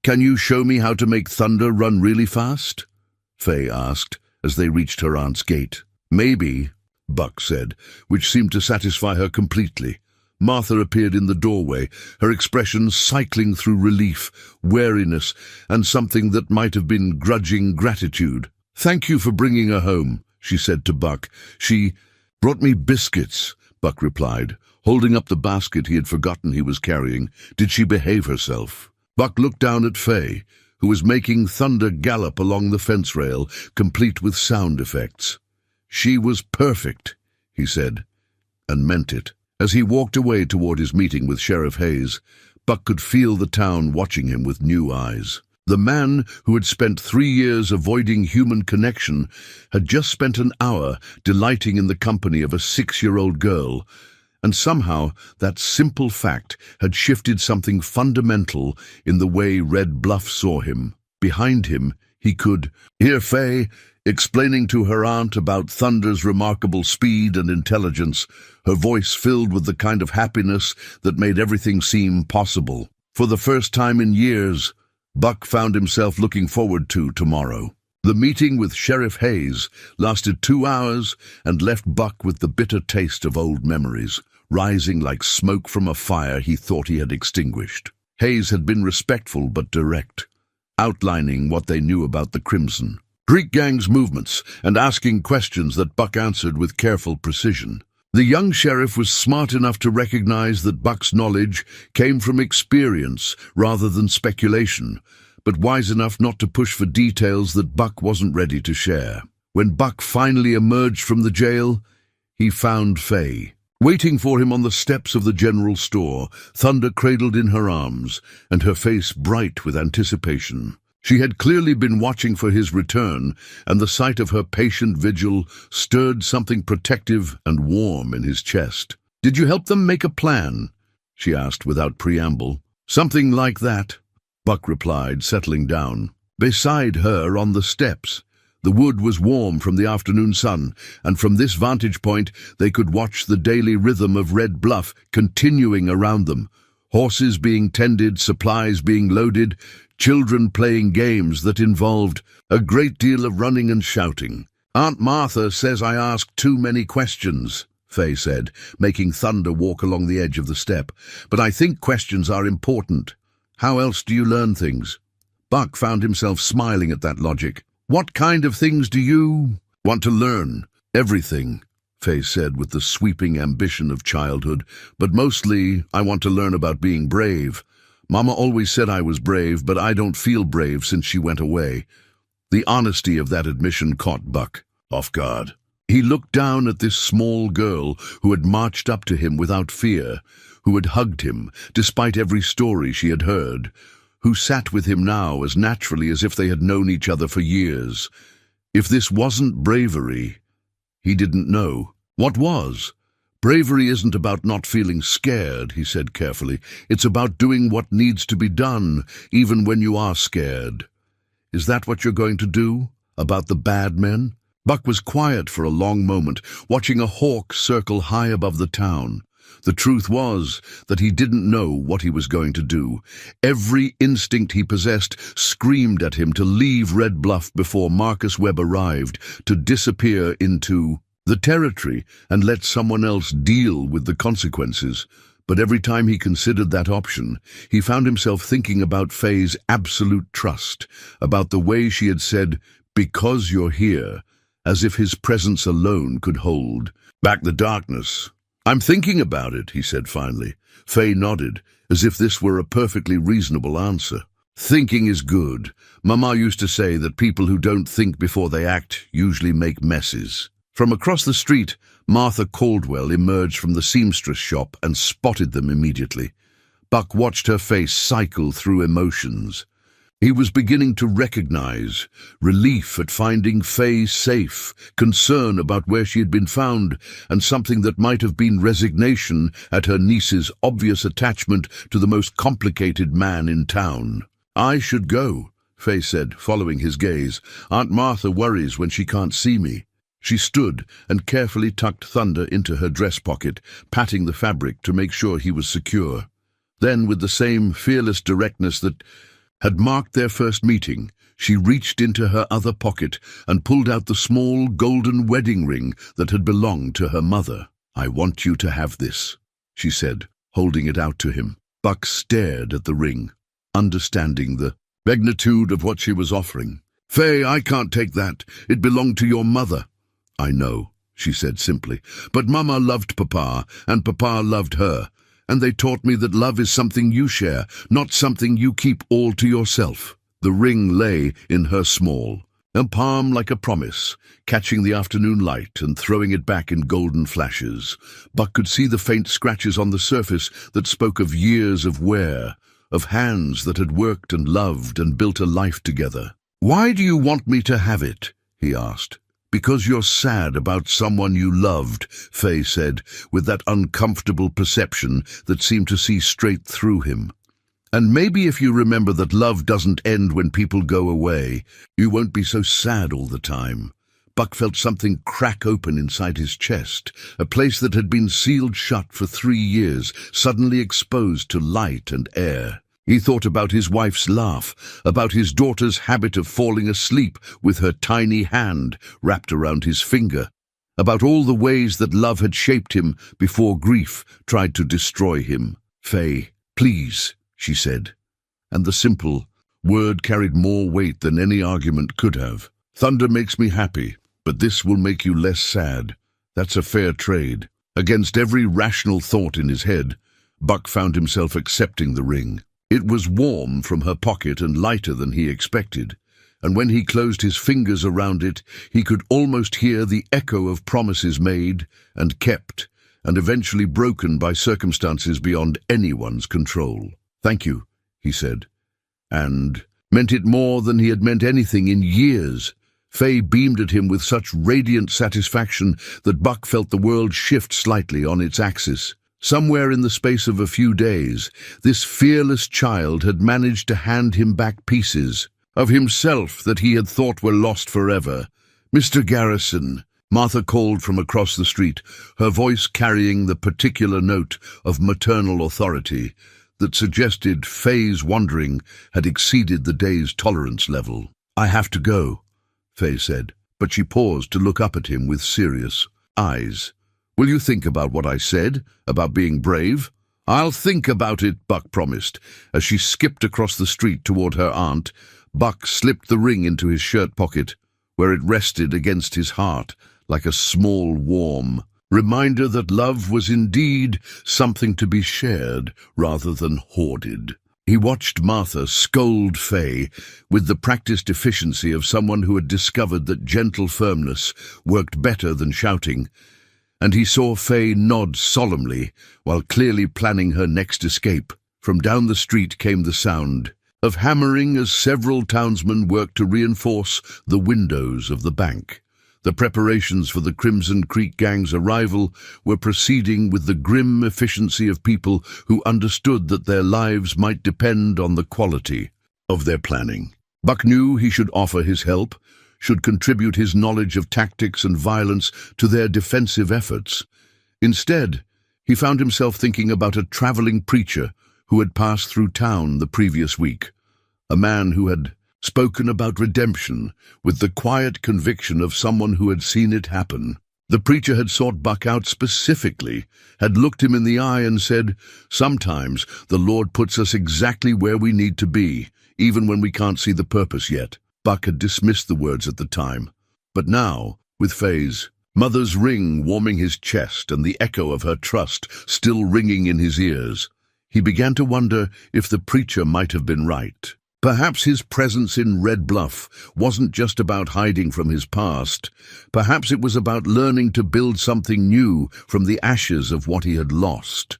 can you show me how to make thunder run really fast?" Faye asked as they reached her aunt's gate. Maybe, Buck said, which seemed to satisfy her completely. Martha appeared in the doorway, her expression cycling through relief, wariness, and something that might have been grudging gratitude. "Thank you for bringing her home," she said to Buck. "She brought me biscuits," Buck replied, holding up the basket he had forgotten he was carrying. "Did she behave herself?" Buck looked down at Faye, who was making Thunder gallop along the fence rail, complete with sound effects. "She was perfect," he said, and meant it. As he walked away toward his meeting with Sheriff Hayes, Buck could feel the town watching him with new eyes. The man who had spent 3 years avoiding human connection had just spent an hour delighting in the company of a 6-year-old girl, and somehow that simple fact had shifted something fundamental in the way Red Bluff saw him. Behind him, he could hear Faye explaining to her aunt about Thunder's remarkable speed and intelligence, her voice filled with the kind of happiness that made everything seem possible. For the first time in years, Buck found himself looking forward to tomorrow. The meeting with Sheriff Hayes lasted 2 hours and left Buck with the bitter taste of old memories, rising like smoke from a fire he thought he had extinguished. Hayes had been respectful but direct, outlining what they knew about the Crimson, Greek gang's movements, and asking questions that Buck answered with careful precision. The young sheriff was smart enough to recognize that Buck's knowledge came from experience rather than speculation, but wise enough not to push for details that Buck wasn't ready to share. When Buck finally emerged from the jail, he found Faye waiting for him on the steps of the general store, Thunder cradled in her arms, and her face bright with anticipation. She had clearly been watching for his return, and the sight of her patient vigil stirred something protective and warm in his chest. "Did you help them make a plan?" she asked without preamble. "Something like that," Buck replied, settling down. Beside her on the steps, the wood was warm from the afternoon sun, and from this vantage point they could watch the daily rhythm of Red Bluff continuing around them. Horses being tended, supplies being loaded, children playing games that involved a great deal of running and shouting. "Aunt Martha says I ask too many questions," Faye said, making Thunder walk along the edge of the step. "But I think questions are important. How else do you learn things?" Buck found himself smiling at that logic. "What kind of things do you want to learn?" "Everything," Faye said with the sweeping ambition of childhood, "but mostly I want to learn about being brave. Mama always said I was brave, but I don't feel brave since she went away." The honesty of that admission caught Buck off guard. He looked down at this small girl who had marched up to him without fear, who had hugged him despite every story she had heard, who sat with him now as naturally as if they had known each other for years. If this wasn't bravery, he didn't know. What was? "Bravery isn't about not feeling scared," he said carefully. "It's about doing what needs to be done, even when you are scared." "Is that what you're going to do? About the bad men?" Buck was quiet for a long moment, watching a hawk circle high above the town. The truth was that he didn't know what he was going to do. Every instinct he possessed screamed at him to leave Red Bluff before Marcus Webb arrived, to disappear into the territory and let someone else deal with the consequences. But every time he considered that option, he found himself thinking about Faye's absolute trust, about the way she had said, "Because you're here," as if his presence alone could hold back the darkness. "I'm thinking about it," he said finally. Faye nodded, as if this were a perfectly reasonable answer. "Thinking is good. Mama used to say that people who don't think before they act usually make messes." From across the street, Martha Caldwell emerged from the seamstress shop and spotted them immediately. Buck watched her face cycle through emotions. He was beginning to recognize relief at finding Faye safe, concern about where she had been found, and something that might have been resignation at her niece's obvious attachment to the most complicated man in town. "I should go," Faye said, following his gaze. "Aunt Martha worries when she can't see me." She stood and carefully tucked Thunder into her dress pocket, patting the fabric to make sure he was secure. Then, with the same fearless directness that had marked their first meeting, She reached into her other pocket and pulled out the small golden wedding ring that had belonged to her mother. "I want you to have this," she said, holding it out to him. Buck stared at the ring, understanding the magnitude of what she was offering. "Faye, I can't take that. It belonged to your mother." "I know," she said simply, "but Mama loved Papa, and Papa loved her, and they taught me that love is something you share, not something you keep all to yourself." The ring lay in her small, a palm like a promise, catching the afternoon light and throwing it back in golden flashes. Buck could see the faint scratches on the surface that spoke of years of wear, of hands that had worked and loved and built a life together. "Why do you want me to have it?" he asked. "Because you're sad about someone you loved," Faye said, with that uncomfortable perception that seemed to see straight through him. "And maybe if you remember that love doesn't end when people go away, you won't be so sad all the time." Buck felt something crack open inside his chest, a place that had been sealed shut for 3 years, suddenly exposed to light and air. He thought about his wife's laugh, about his daughter's habit of falling asleep with her tiny hand wrapped around his finger, about all the ways that love had shaped him before grief tried to destroy him. "Faye, please," she said, and the simple word carried more weight than any argument could have. "Thunder makes me happy, but this will make you less sad. That's a fair trade." Against every rational thought in his head, Buck found himself accepting the ring. It was warm from her pocket and lighter than he expected, and when he closed his fingers around it, he could almost hear the echo of promises made and kept, and eventually broken by circumstances beyond anyone's control. "Thank you," he said, and meant it more than he had meant anything in years. Faye beamed at him with such radiant satisfaction that Buck felt the world shift slightly on its axis. Somewhere in the space of a few days, this fearless child had managed to hand him back pieces of himself that he had thought were lost forever. "Mr. Garrison," Martha called from across the street, her voice carrying the particular note of maternal authority that suggested Faye's wandering had exceeded the day's tolerance level. "I have to go," Faye said, but she paused to look up at him with serious eyes. "Will you think about what I said, about being brave?" "I'll think about it," Buck promised. As she skipped across the street toward her aunt, Buck slipped the ring into his shirt pocket, where it rested against his heart like a small, warm reminder that love was indeed something to be shared rather than hoarded. He watched Martha scold Faye with the practiced efficiency of someone who had discovered that gentle firmness worked better than shouting, and he saw Faye nod solemnly while clearly planning her next escape. From down the street came the sound of hammering as several townsmen worked to reinforce the windows of the bank. The preparations for the Crimson Creek Gang's arrival were proceeding with the grim efficiency of people who understood that their lives might depend on the quality of their planning. Buck knew he should offer his help, should contribute his knowledge of tactics and violence to their defensive efforts. Instead, he found himself thinking about a traveling preacher who had passed through town the previous week, a man who had spoken about redemption with the quiet conviction of someone who had seen it happen. The preacher had sought Buck out specifically, had looked him in the eye and said, "Sometimes the Lord puts us exactly where we need to be, even when we can't see the purpose yet." Buck had dismissed the words at the time, but now, with Faye's mother's ring warming his chest and the echo of her trust still ringing in his ears, he began to wonder if the preacher might have been right. Perhaps his presence in Red Bluff wasn't just about hiding from his past. Perhaps it was about learning to build something new from the ashes of what he had lost.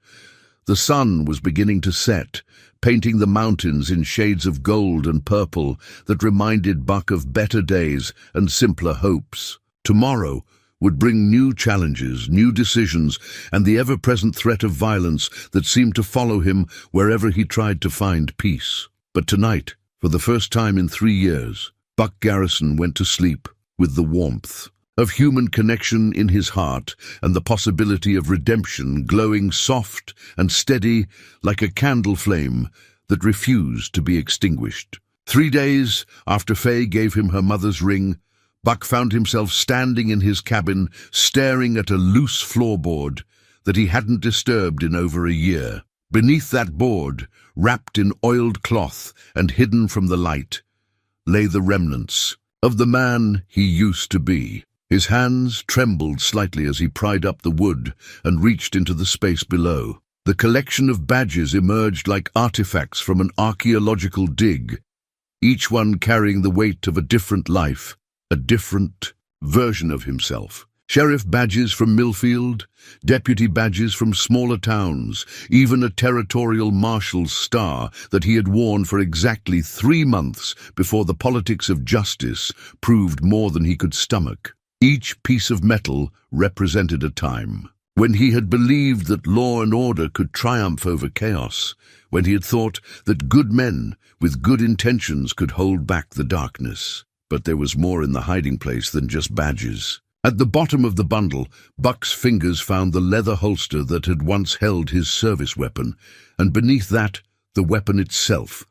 The sun was beginning to set, painting the mountains in shades of gold and purple that reminded Buck of better days and simpler hopes. Tomorrow would bring new challenges, new decisions, and the ever-present threat of violence that seemed to follow him wherever he tried to find peace. But tonight, for the first time in 3 years, Buck Garrison went to sleep with the warmth of human connection in his heart and the possibility of redemption glowing soft and steady like a candle flame that refused to be extinguished. 3 days after Faye gave him her mother's ring, Buck found himself standing in his cabin, staring at a loose floorboard that he hadn't disturbed in over a year. Beneath that board, wrapped in oiled cloth and hidden from the light, lay the remnants of the man he used to be. His hands trembled slightly as he pried up the wood and reached into the space below. The collection of badges emerged like artifacts from an archaeological dig, each one carrying the weight of a different life, a different version of himself. Sheriff badges from Millfield, deputy badges from smaller towns, even a territorial marshal's star that he had worn for exactly 3 months before the politics of justice proved more than he could stomach. Each piece of metal represented a time when he had believed that law and order could triumph over chaos, when he had thought that good men with good intentions could hold back the darkness. But there was more in the hiding place than just badges. At the bottom of the bundle, Buck's fingers found the leather holster that had once held his service weapon, and beneath that, the weapon itself,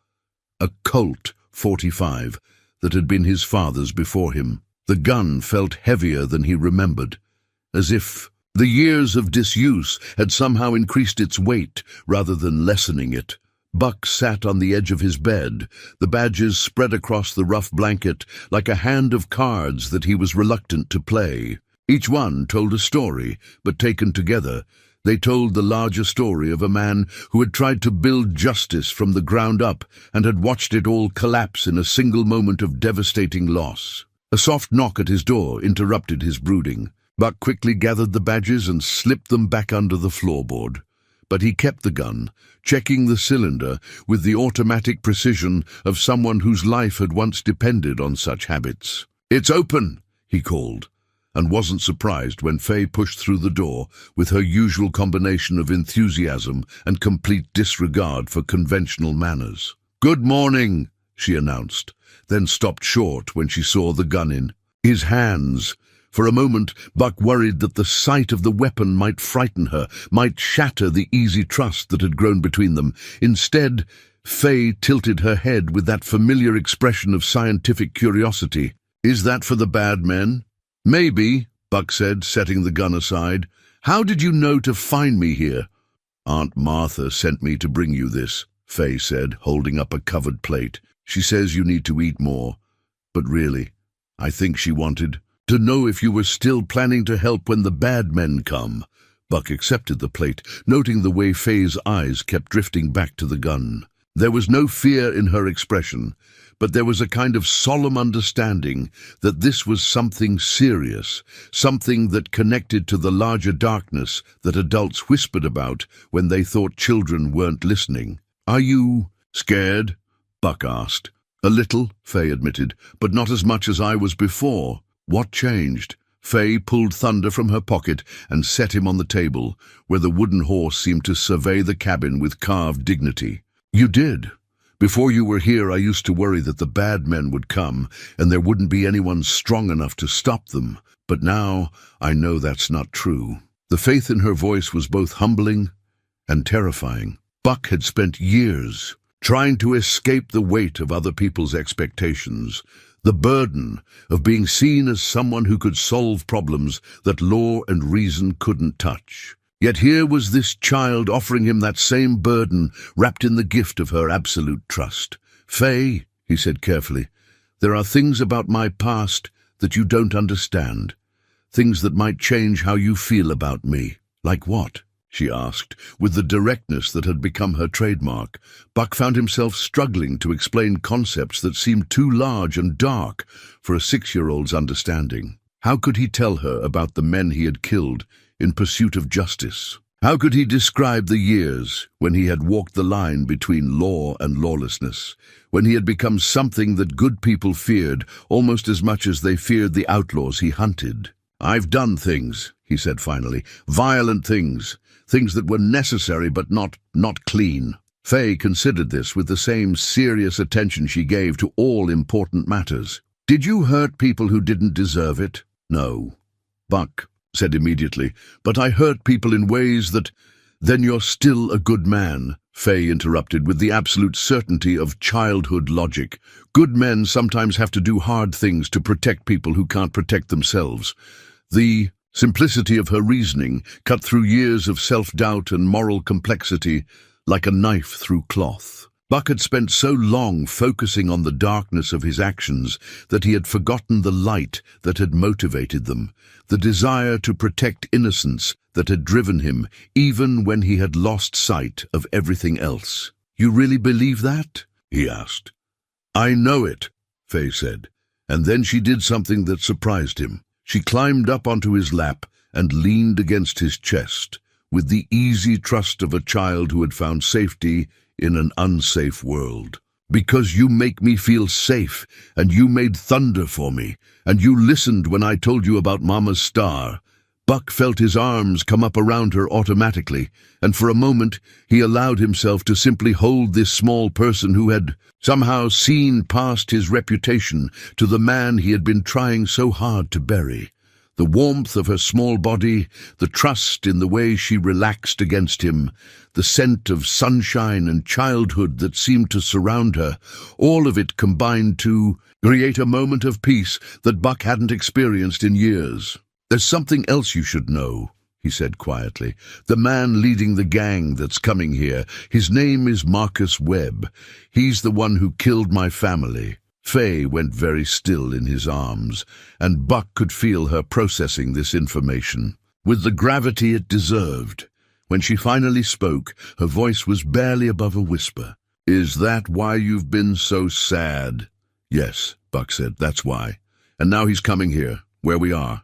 a Colt .45 that had been his father's before him. The gun felt heavier than he remembered, as if the years of disuse had somehow increased its weight rather than lessening it. Buck sat on the edge of his bed, the badges spread across the rough blanket like a hand of cards that he was reluctant to play. Each one told a story, but taken together, they told the larger story of a man who had tried to build justice from the ground up and had watched it all collapse in a single moment of devastating loss. A soft knock at his door interrupted his brooding. Buck quickly gathered the badges and slipped them back under the floorboard. But he kept the gun, checking the cylinder with the automatic precision of someone whose life had once depended on such habits. "It's open," he called, and wasn't surprised when Faye pushed through the door with her usual combination of enthusiasm and complete disregard for conventional manners. "Good morning," she announced, then stopped short when she saw the gun in his hands. For a moment, Buck worried that the sight of the weapon might frighten her, might shatter the easy trust that had grown between them. Instead, Faye tilted her head with that familiar expression of scientific curiosity. "Is that for the bad men?" "Maybe," Buck said, setting the gun aside. "How did you know to find me here?" "Aunt Martha sent me to bring you this," Faye said, holding up a covered plate. "She says you need to eat more. But really, I think she wanted to know if you were still planning to help when the bad men come." Buck accepted the plate, noting the way Faye's eyes kept drifting back to the gun. There was no fear in her expression, but there was a kind of solemn understanding that this was something serious, something that connected to the larger darkness that adults whispered about when they thought children weren't listening. "Are you scared?" Buck asked. "A little," Faye admitted, "but not as much as I was before." "What changed?" Faye pulled Thunder from her pocket and set him on the table, where the wooden horse seemed to survey the cabin with carved dignity. "You did. Before you were here, I used to worry that the bad men would come and there wouldn't be anyone strong enough to stop them. But now I know that's not true." The faith in her voice was both humbling and terrifying. Buck had spent years trying to escape the weight of other people's expectations, the burden of being seen as someone who could solve problems that law and reason couldn't touch. Yet here was this child offering him that same burden, wrapped in the gift of her absolute trust. "Faye," he said carefully, "there are things about my past that you don't understand, things that might change how you feel about me." "Like what?" she asked, with the directness that had become her trademark. Buck found himself struggling to explain concepts that seemed too large and dark for a 6-year-old's understanding. How could he tell her about the men he had killed in pursuit of justice? How could he describe the years when he had walked the line between law and lawlessness, when he had become something that good people feared almost as much as they feared the outlaws he hunted? "I've done things," he said finally, "violent things. Things that were necessary but not clean." Faye considered this with the same serious attention she gave to all important matters. "Did you hurt people who didn't deserve it?" "No," Buck said immediately, "but I hurt people in ways that—" "Then you're still a good man," Faye interrupted with the absolute certainty of childhood logic. Good men sometimes have to do hard things to protect people who can't protect themselves. The simplicity of her reasoning cut through years of self-doubt and moral complexity like a knife through cloth. Buck had spent so long focusing on the darkness of his actions that he had forgotten the light that had motivated them, the desire to protect innocence that had driven him even when he had lost sight of everything else. "You really believe that?" he asked. "I know it," Faye said, and then she did something that surprised him. She climbed up onto his lap and leaned against his chest, with the easy trust of a child who had found safety in an unsafe world. "Because you make me feel safe, and you made thunder for me, and you listened when I told you about Mama's star." Buck felt his arms come up around her automatically, and for a moment he allowed himself to simply hold this small person who had somehow seen past his reputation to the man he had been trying so hard to bury. The warmth of her small body, the trust in the way she relaxed against him, the scent of sunshine and childhood that seemed to surround her, all of it combined to create a moment of peace that Buck hadn't experienced in years. "There's something else you should know," he said quietly. "The man leading the gang that's coming here, his name is Marcus Webb. He's the one who killed my family." Faye went very still in his arms, and Buck could feel her processing this information with the gravity it deserved. When she finally spoke, her voice was barely above a whisper. "Is that why you've been so sad?" "Yes," Buck said, "that's why. And now he's coming here, where we are."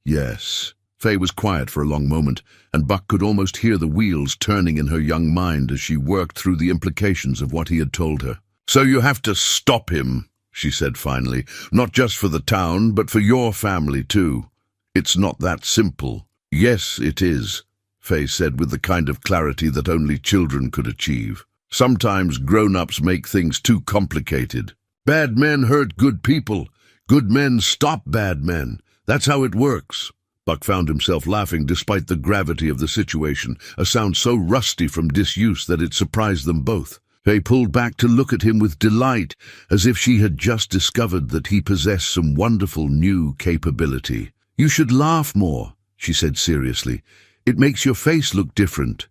"Yes." Faye was quiet for a long moment, and Buck could almost hear the wheels turning in her young mind as she worked through the implications of what he had told her. "So you have to stop him," she said finally, "not just for the town, but for your family too. It's not that simple." "Yes, it is," Faye said with the kind of clarity that only children could achieve. "Sometimes grown-ups make things too complicated. Bad men hurt good people. Good men stop bad men. That's how it works." Buck found himself laughing despite the gravity of the situation, a sound so rusty from disuse that it surprised them both. Faye pulled back to look at him with delight, as if she had just discovered that he possessed some wonderful new capability. "You should laugh more," she said seriously. "It makes your face look different."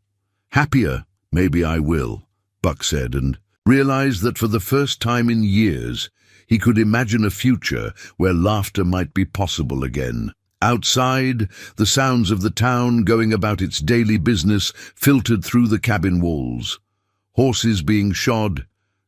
"Happier, maybe I will," Buck said, and realized that for the first time in years, he could imagine a future where laughter might be possible again. Outside, the sounds of the town going about its daily business filtered through the cabin walls. Horses being shod,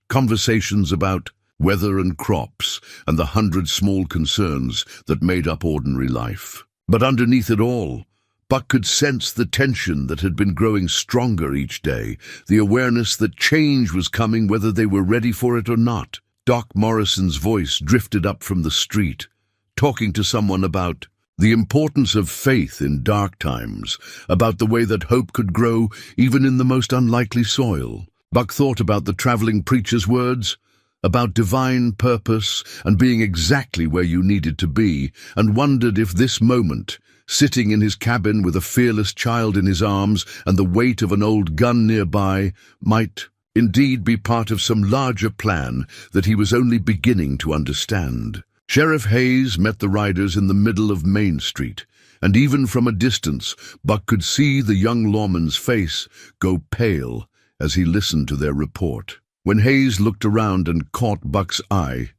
conversations about weather and crops, and the 100 small concerns that made up ordinary life. But underneath it all, Buck could sense the tension that had been growing stronger each day, the awareness that change was coming whether they were ready for it or not. Doc Morrison's voice drifted up from the street, talking to someone about the importance of faith in dark times, about the way that hope could grow even in the most unlikely soil. Buck thought about the traveling preacher's words, about divine purpose and being exactly where you needed to be, and wondered if this moment, sitting in his cabin with a fearless child in his arms and the weight of an old gun nearby, might indeed be part of some larger plan that he was only beginning to understand. Sheriff Hayes met the riders in the middle of Main Street, and even from a distance, Buck could see the young lawman's face go pale as he listened to their report. When Hayes looked around and caught Buck's eye,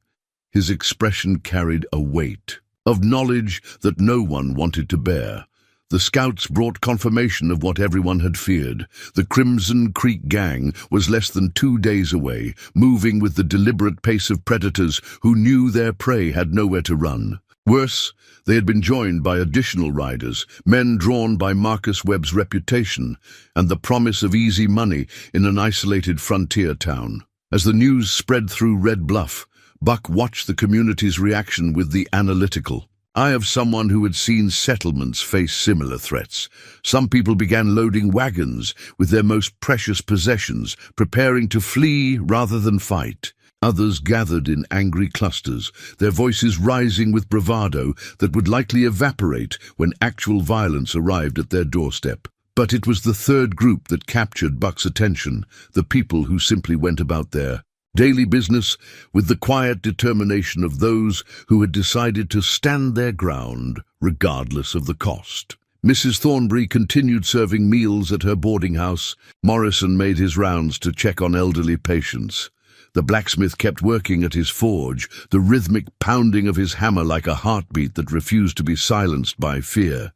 his expression carried a weight of knowledge that no one wanted to bear. The scouts brought confirmation of what everyone had feared. The Crimson Creek gang was less than 2 days away, moving with the deliberate pace of predators who knew their prey had nowhere to run. Worse, they had been joined by additional riders, men drawn by Marcus Webb's reputation and the promise of easy money in an isolated frontier town. As the news spread through Red Bluff, Buck watched the community's reaction with the analytical eye of someone who had seen settlements face similar threats. Some people began loading wagons with their most precious possessions, preparing to flee rather than fight. Others gathered in angry clusters, their voices rising with bravado that would likely evaporate when actual violence arrived at their doorstep. But it was the third group that captured Buck's attention, the people who simply went about their daily business with the quiet determination of those who had decided to stand their ground regardless of the cost. Mrs. Thornbury continued serving meals at her boarding house. Morrison made his rounds to check on elderly patients. The blacksmith kept working at his forge, the rhythmic pounding of his hammer like a heartbeat that refused to be silenced by fear.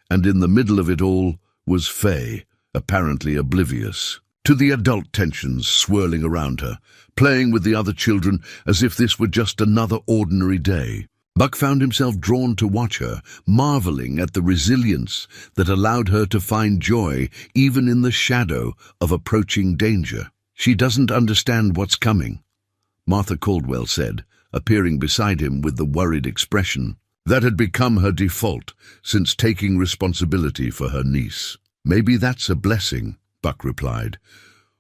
And in the middle of it all was Faye, apparently oblivious to the adult tensions swirling around her, playing with the other children as if this were just another ordinary day. Buck found himself drawn to watch her, marveling at the resilience that allowed her to find joy even in the shadow of approaching danger. "She doesn't understand what's coming," Martha Caldwell said, appearing beside him with the worried expression that had become her default since taking responsibility for her niece. "Maybe that's a blessing," Buck replied.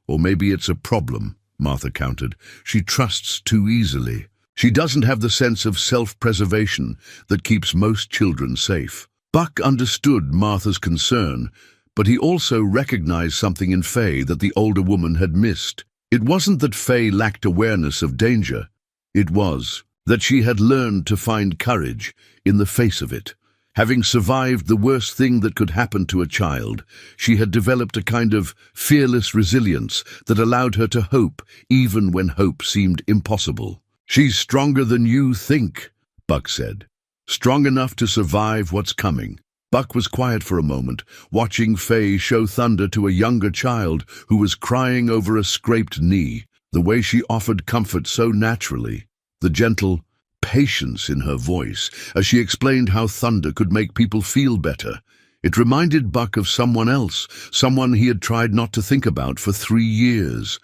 "Or maybe it's a problem," Martha countered. "She trusts too easily. She doesn't have the sense of self-preservation that keeps most children safe." Buck understood Martha's concern, but he also recognized something in Faye that the older woman had missed. It wasn't that Faye lacked awareness of danger. It was that she had learned to find courage in the face of it. Having survived the worst thing that could happen to a child, she had developed a kind of fearless resilience that allowed her to hope even when hope seemed impossible. "She's stronger than you think," Buck said. "Strong enough to survive what's coming." Buck was quiet for a moment, watching Faye show thunder to a younger child who was crying over a scraped knee. The way she offered comfort so naturally, the gentle patience in her voice as she explained how thunder could make people feel better. It reminded Buck of someone else, someone he had tried not to think about for 3 years.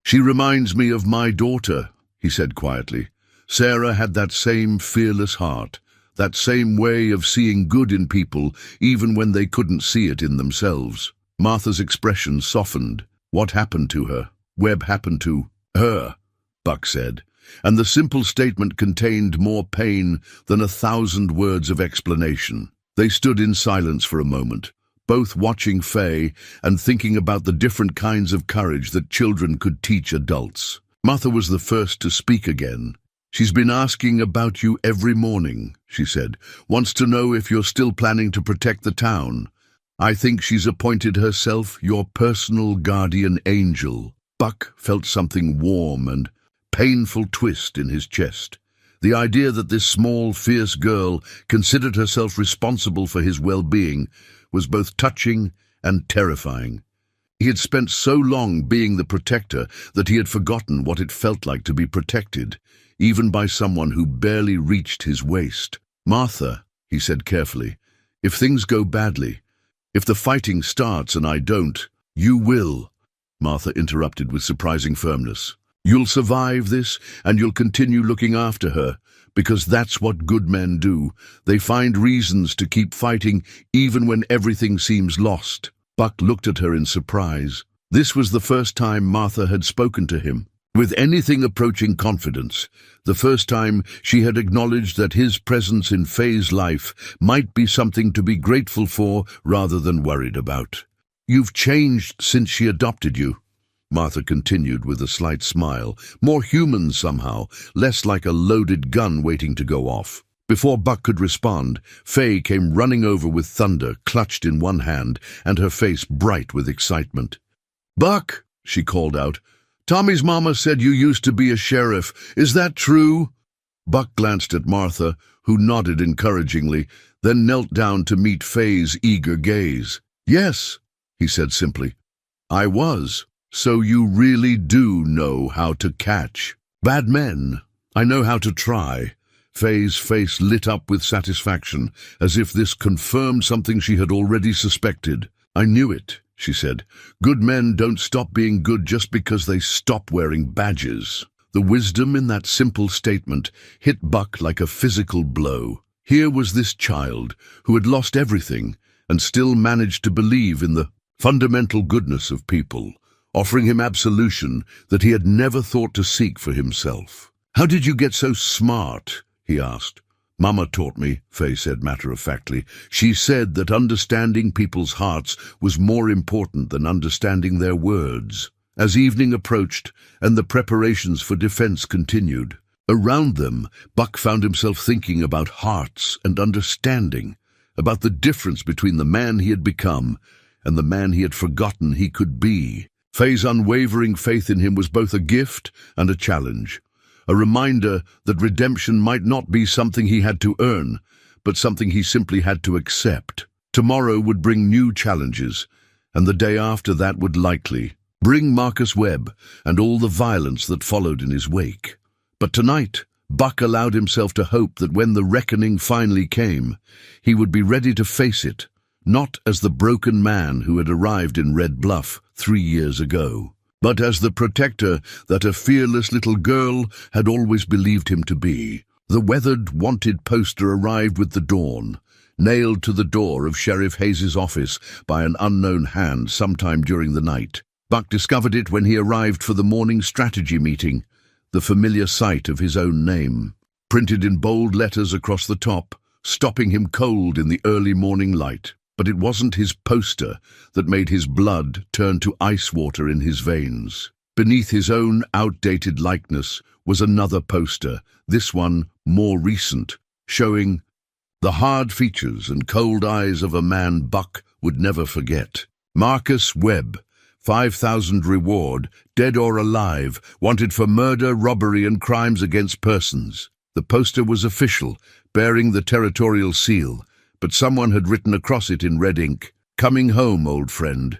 "She reminds me of my daughter," he said quietly. "Sarah had that same fearless heart, that same way of seeing good in people even when they couldn't see it in themselves." Martha's expression softened. "What happened to her?" "Webb happened to her," Buck said, and the simple statement contained more pain than 1,000 words of explanation. They stood in silence for a moment, both watching Faye and thinking about the different kinds of courage that children could teach adults. Martha was the first to speak again. "She's been asking about you every morning," she said. "Wants to know if you're still planning to protect the town. I think she's appointed herself your personal guardian angel." Buck felt something warm and painful twist in his chest. The idea that this small, fierce girl considered herself responsible for his well-being was both touching and terrifying. He had spent so long being the protector that he had forgotten what it felt like to be protected, even by someone who barely reached his waist. "Martha," he said carefully, "if things go badly, if the fighting starts and I don't, you will," Martha interrupted with surprising firmness. "You'll survive this, and you'll continue looking after her, because that's what good men do. They find reasons to keep fighting even when everything seems lost." Buck looked at her in surprise. This was the first time Martha had spoken to him with anything approaching confidence, the first time she had acknowledged that his presence in Faye's life might be something to be grateful for rather than worried about. "You've changed since she adopted you," Martha continued with a slight smile, more human somehow, less like a loaded gun waiting to go off. Before Buck could respond, Faye came running over with thunder clutched in one hand and her face bright with excitement. "Buck," she called out, "Tommy's mama said you used to be a sheriff. Is that true?" Buck glanced at Martha, who nodded encouragingly, then knelt down to meet Faye's eager gaze. "Yes," he said simply. "I was. So you really do know how to catch bad men." "I know how to try." Faye's face lit up with satisfaction, as if this confirmed something she had already suspected. "I knew it," she said. "Good men don't stop being good just because they stop wearing badges." The wisdom in that simple statement hit Buck like a physical blow. Here was this child who had lost everything and still managed to believe in the fundamental goodness of people, offering him absolution that he had never thought to seek for himself. "How did you get so smart?" he asked. "Mama taught me," Faye said matter-of-factly. "She said that understanding people's hearts was more important than understanding their words." As evening approached and the preparations for defense continued, around them, Buck found himself thinking about hearts and understanding, about the difference between the man he had become and the man he had forgotten he could be. Faye's unwavering faith in him was both a gift and a challenge, a reminder that redemption might not be something he had to earn, but something he simply had to accept. Tomorrow would bring new challenges, and the day after that would likely bring Marcus Webb and all the violence that followed in his wake. But tonight, Buck allowed himself to hope that when the reckoning finally came, he would be ready to face it, not as the broken man who had arrived in Red Bluff 3 years ago, but as the protector that a fearless little girl had always believed him to be. The weathered, wanted poster arrived with the dawn, nailed to the door of Sheriff Hayes's office by an unknown hand sometime during the night. Buck discovered it when he arrived for the morning strategy meeting, the familiar sight of his own name, printed in bold letters across the top, stopping him cold in the early morning light. But it wasn't his poster that made his blood turn to ice water in his veins. Beneath his own outdated likeness was another poster, this one more recent, showing the hard features and cold eyes of a man Buck would never forget. Marcus Webb, 5,000 reward, dead or alive, wanted for murder, robbery, and crimes against persons. The poster was official, bearing the territorial seal, but someone had written across it in red ink, "Coming home, old friend.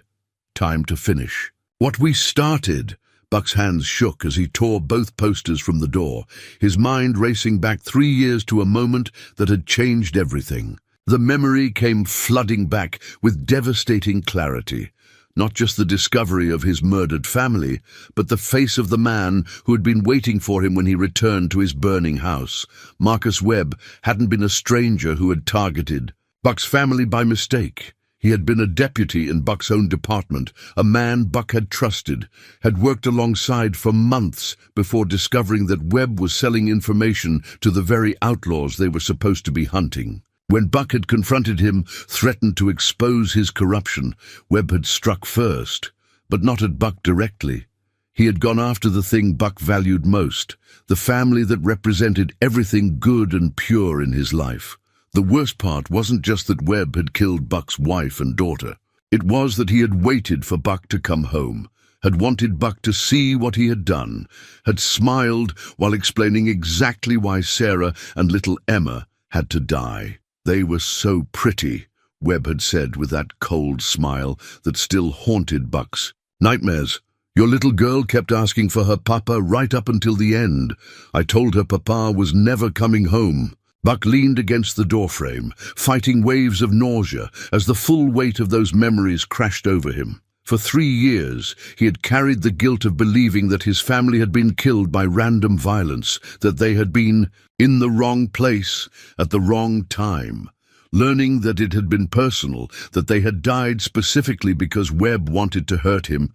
Time to finish." "What we started," Buck's hands shook as he tore both posters from the door, his mind racing back 3 years to a moment that had changed everything. The memory came flooding back with devastating clarity. Not just the discovery of his murdered family, but the face of the man who had been waiting for him when he returned to his burning house. Marcus Webb hadn't been a stranger who had targeted Buck's family by mistake. He had been a deputy in Buck's own department, a man Buck had trusted, had worked alongside for months before discovering that Webb was selling information to the very outlaws they were supposed to be hunting. When Buck had confronted him, threatened to expose his corruption, Webb had struck first, but not at Buck directly. He had gone after the thing Buck valued most, the family that represented everything good and pure in his life. The worst part wasn't just that Webb had killed Buck's wife and daughter. It was that he had waited for Buck to come home, had wanted Buck to see what he had done, had smiled while explaining exactly why Sarah and little Emma had to die. "They were so pretty," Webb had said with that cold smile that still haunted Buck's nightmares. "Your little girl kept asking for her papa right up until the end. I told her papa was never coming home." Buck leaned against the doorframe, fighting waves of nausea as the full weight of those memories crashed over him. For 3 years, he had carried the guilt of believing that his family had been killed by random violence, that they had been in the wrong place at the wrong time. Learning that it had been personal, that they had died specifically because Webb wanted to hurt him,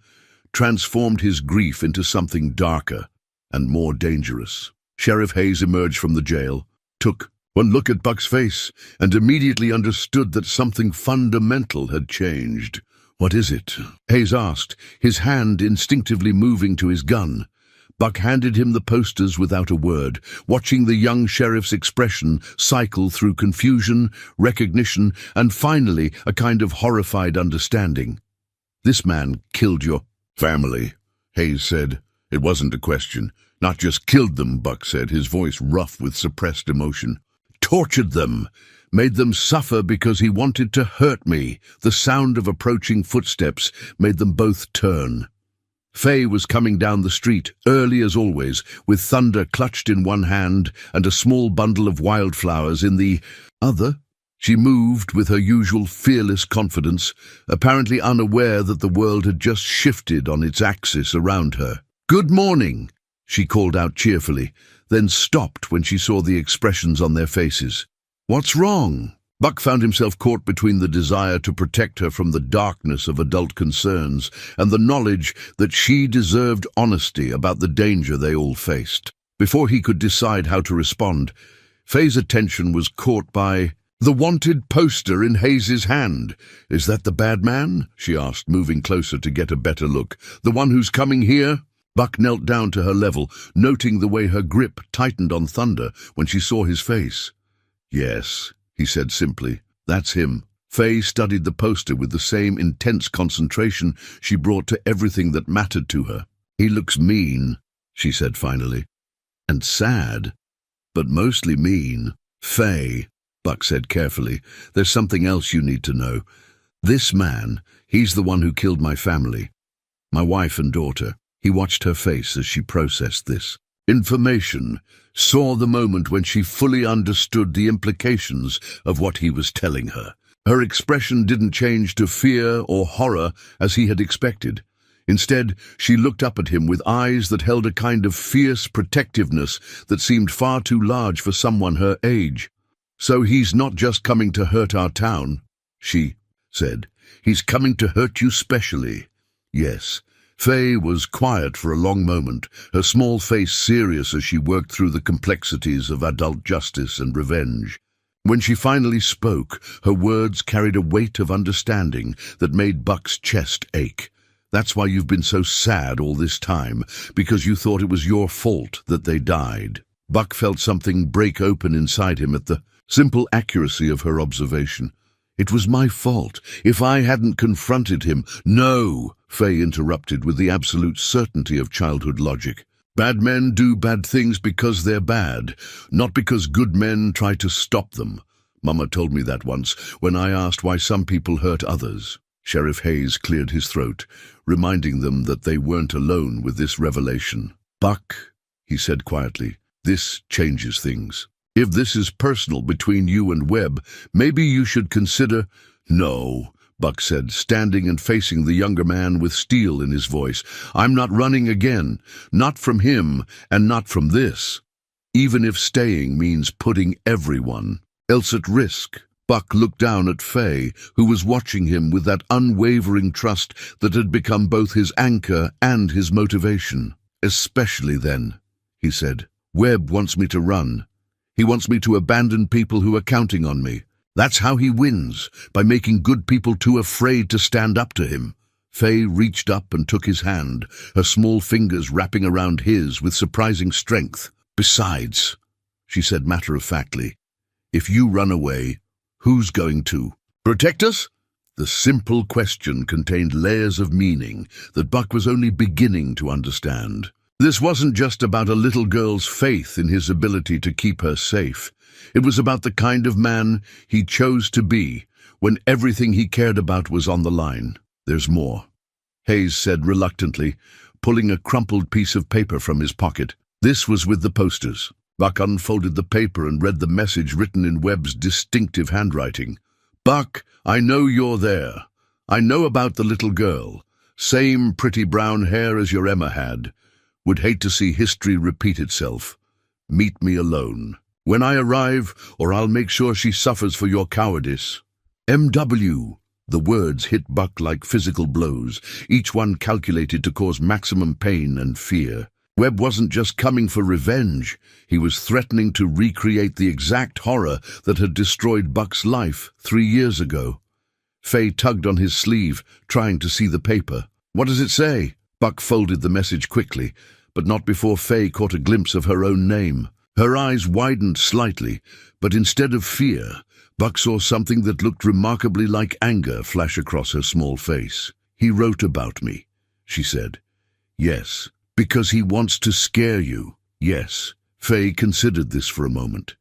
transformed his grief into something darker and more dangerous. Sheriff Hayes emerged from the jail, took one look at Buck's face, and immediately understood that something fundamental had changed. "What is it?" Hayes asked, his hand instinctively moving to his gun. Buck handed him the posters without a word, watching the young sheriff's expression cycle through confusion, recognition, and finally a kind of horrified understanding. "This man killed your family," Hayes said. "It wasn't a question. Not just killed them," Buck said, his voice rough with suppressed emotion. "Tortured them. Made them suffer because he wanted to hurt me." The sound of approaching footsteps made them both turn. Faye was coming down the street, early as always, with thunder clutched in one hand and a small bundle of wildflowers in the other. She moved with her usual fearless confidence, apparently unaware that the world had just shifted on its axis around her. "Good morning," she called out cheerfully, then stopped when she saw the expressions on their faces. "What's wrong?" Buck found himself caught between the desire to protect her from the darkness of adult concerns and the knowledge that she deserved honesty about the danger they all faced. Before he could decide how to respond, Faye's attention was caught by the wanted poster in Hayes's hand. "Is that the bad man?" she asked, moving closer to get a better look. "The one who's coming here?" Buck knelt down to her level, noting the way her grip tightened on Thunder when she saw his face. "Yes," he said simply. "That's him." Faye studied the poster with the same intense concentration she brought to everything that mattered to her. "He looks mean," she said finally. "And sad, but mostly mean." "Faye," Buck said carefully, "there's something else you need to know. This man, he's the one who killed my family. My wife and daughter." He watched her face as she processed this information, saw the moment when she fully understood the implications of what he was telling her. Her expression didn't change to fear or horror as he had expected. Instead, she looked up at him with eyes that held a kind of fierce protectiveness that seemed far too large for someone her age. "So he's not just coming to hurt our town," she said. "He's coming to hurt you specially." "Yes." Faye was quiet for a long moment, her small face serious as she worked through the complexities of adult justice and revenge. When she finally spoke, her words carried a weight of understanding that made Buck's chest ache. "That's why you've been so sad all this time, because you thought it was your fault that they died." Buck felt something break open inside him at the simple accuracy of her observation. "It was my fault. If I hadn't confronted him—" "No," Faye interrupted with the absolute certainty of childhood logic. "Bad men do bad things because they're bad, not because good men try to stop them. Mama told me that once, when I asked why some people hurt others." Sheriff Hayes cleared his throat, reminding them that they weren't alone with this revelation. "Buck," he said quietly, "this changes things. If this is personal between you and Webb, maybe you should consider—" "No," Buck said, standing and facing the younger man with steel in his voice. "I'm not running again. Not from him, and not from this. Even if staying means putting everyone else at risk." Buck looked down at Faye, who was watching him with that unwavering trust that had become both his anchor and his motivation. "Especially then," he said. "Webb wants me to run. He wants me to abandon people who are counting on me. That's how he wins, by making good people too afraid to stand up to him." Faye reached up and took his hand, her small fingers wrapping around his with surprising strength. "Besides," she said matter-of-factly, "if you run away, who's going to protect us?" The simple question contained layers of meaning that Buck was only beginning to understand. This wasn't just about a little girl's faith in his ability to keep her safe. It was about the kind of man he chose to be when everything he cared about was on the line. "There's more," Hayes said reluctantly, pulling a crumpled piece of paper from his pocket. This was with the posters. Buck unfolded the paper and read the message written in Webb's distinctive handwriting. "Buck, I know you're there. I know about the little girl. Same pretty brown hair as your Emma had. Would hate to see history repeat itself. Meet me alone when I arrive, or I'll make sure she suffers for your cowardice. M.W." The words hit Buck like physical blows, each one calculated to cause maximum pain and fear. Webb wasn't just coming for revenge. He was threatening to recreate the exact horror that had destroyed Buck's life 3 years ago. Faye tugged on his sleeve, trying to see the paper. "What does it say?" Buck folded the message quickly, but not before Faye caught a glimpse of her own name. Her eyes widened slightly, but instead of fear, Buck saw something that looked remarkably like anger flash across her small face. "He wrote about me," she said. "Yes, because he wants to scare you." "Yes." Faye considered this for a moment,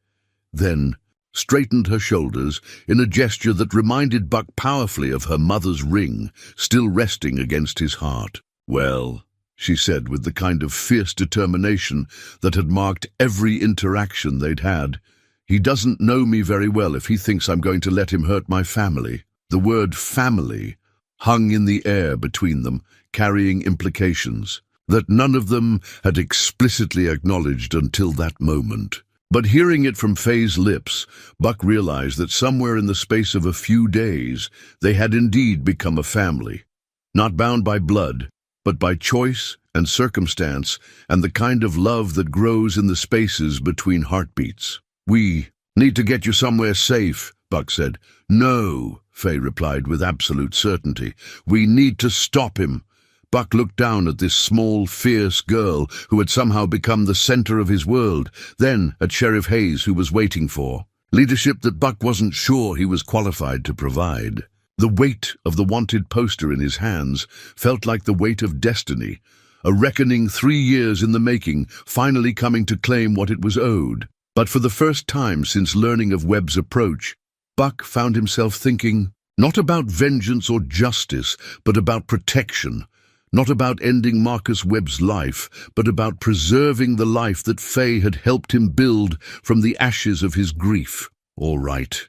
then straightened her shoulders in a gesture that reminded Buck powerfully of her mother's ring, still resting against his heart. "Well," she said with the kind of fierce determination that had marked every interaction they'd had, "he doesn't know me very well if he thinks I'm going to let him hurt my family." The word family hung in the air between them, carrying implications that none of them had explicitly acknowledged until that moment. But hearing it from Faye's lips, Buck realized that somewhere in the space of a few days, they had indeed become a family, not bound by blood, but by choice and circumstance and the kind of love that grows in the spaces between heartbeats. "We need to get you somewhere safe," Buck said. "No," Faye replied with absolute certainty. "We need to stop him." Buck looked down at this small, fierce girl who had somehow become the center of his world, then at Sheriff Hayes, who was waiting for leadership that Buck wasn't sure he was qualified to provide. The weight of the wanted poster in his hands felt like the weight of destiny, a reckoning 3 years in the making, finally coming to claim what it was owed. But for the first time since learning of Webb's approach, Buck found himself thinking not about vengeance or justice, but about protection. Not about ending Marcus Webb's life, but about preserving the life that Faye had helped him build from the ashes of his grief. "All right,"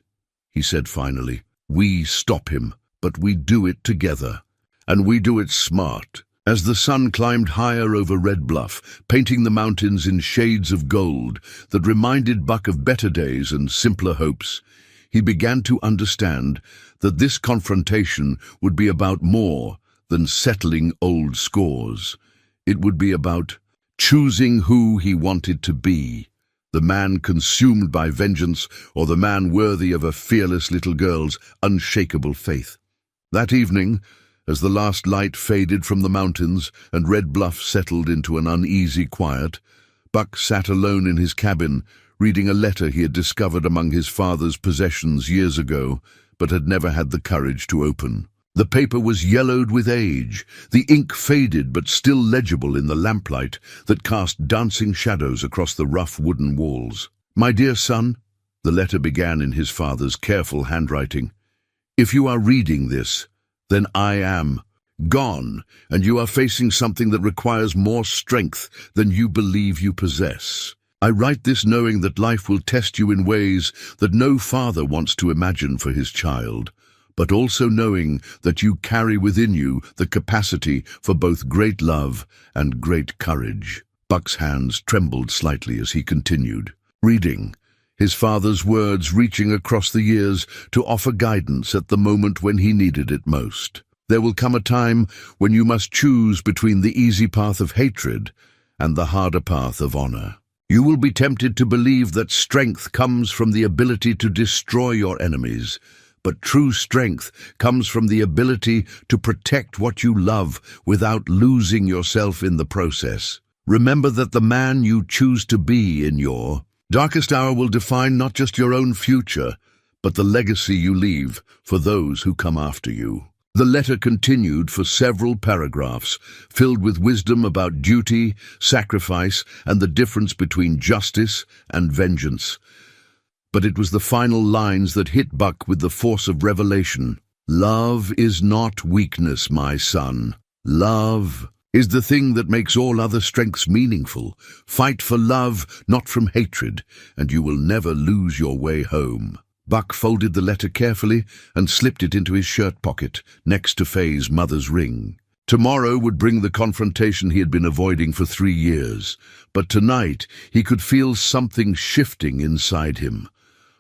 he said finally. "We stop him, but we do it together. And we do it smart." As the sun climbed higher over Red Bluff, painting the mountains in shades of gold that reminded Buck of better days and simpler hopes, he began to understand that this confrontation would be about more than settling old scores. It would be about choosing who he wanted to be, the man consumed by vengeance or the man worthy of a fearless little girl's unshakable faith. That evening, as the last light faded from the mountains and Red Bluff settled into an uneasy quiet, Buck sat alone in his cabin, reading a letter he had discovered among his father's possessions years ago, but had never had the courage to open. The paper was yellowed with age, the ink faded but still legible in the lamplight that cast dancing shadows across the rough wooden walls. "My dear son," the letter began in his father's careful handwriting, "if you are reading this, then I am gone, and you are facing something that requires more strength than you believe you possess. I write this knowing that life will test you in ways that no father wants to imagine for his child, but also knowing that you carry within you the capacity for both great love and great courage." Buck's hands trembled slightly as he continued, reading, his father's words reaching across the years to offer guidance at the moment when he needed it most. "There will come a time when you must choose between the easy path of hatred and the harder path of honor. You will be tempted to believe that strength comes from the ability to destroy your enemies, but true strength comes from the ability to protect what you love without losing yourself in the process. Remember that the man you choose to be in your darkest hour will define not just your own future, but the legacy you leave for those who come after you." The letter continued for several paragraphs, filled with wisdom about duty, sacrifice, and the difference between justice and vengeance. But it was the final lines that hit Buck with the force of revelation. "Love is not weakness, my son. Love is the thing that makes all other strengths meaningful. Fight for love, not from hatred, and you will never lose your way home." Buck folded the letter carefully and slipped it into his shirt pocket, next to Faye's mother's ring. Tomorrow would bring the confrontation he had been avoiding for 3 years, but tonight he could feel something shifting inside him.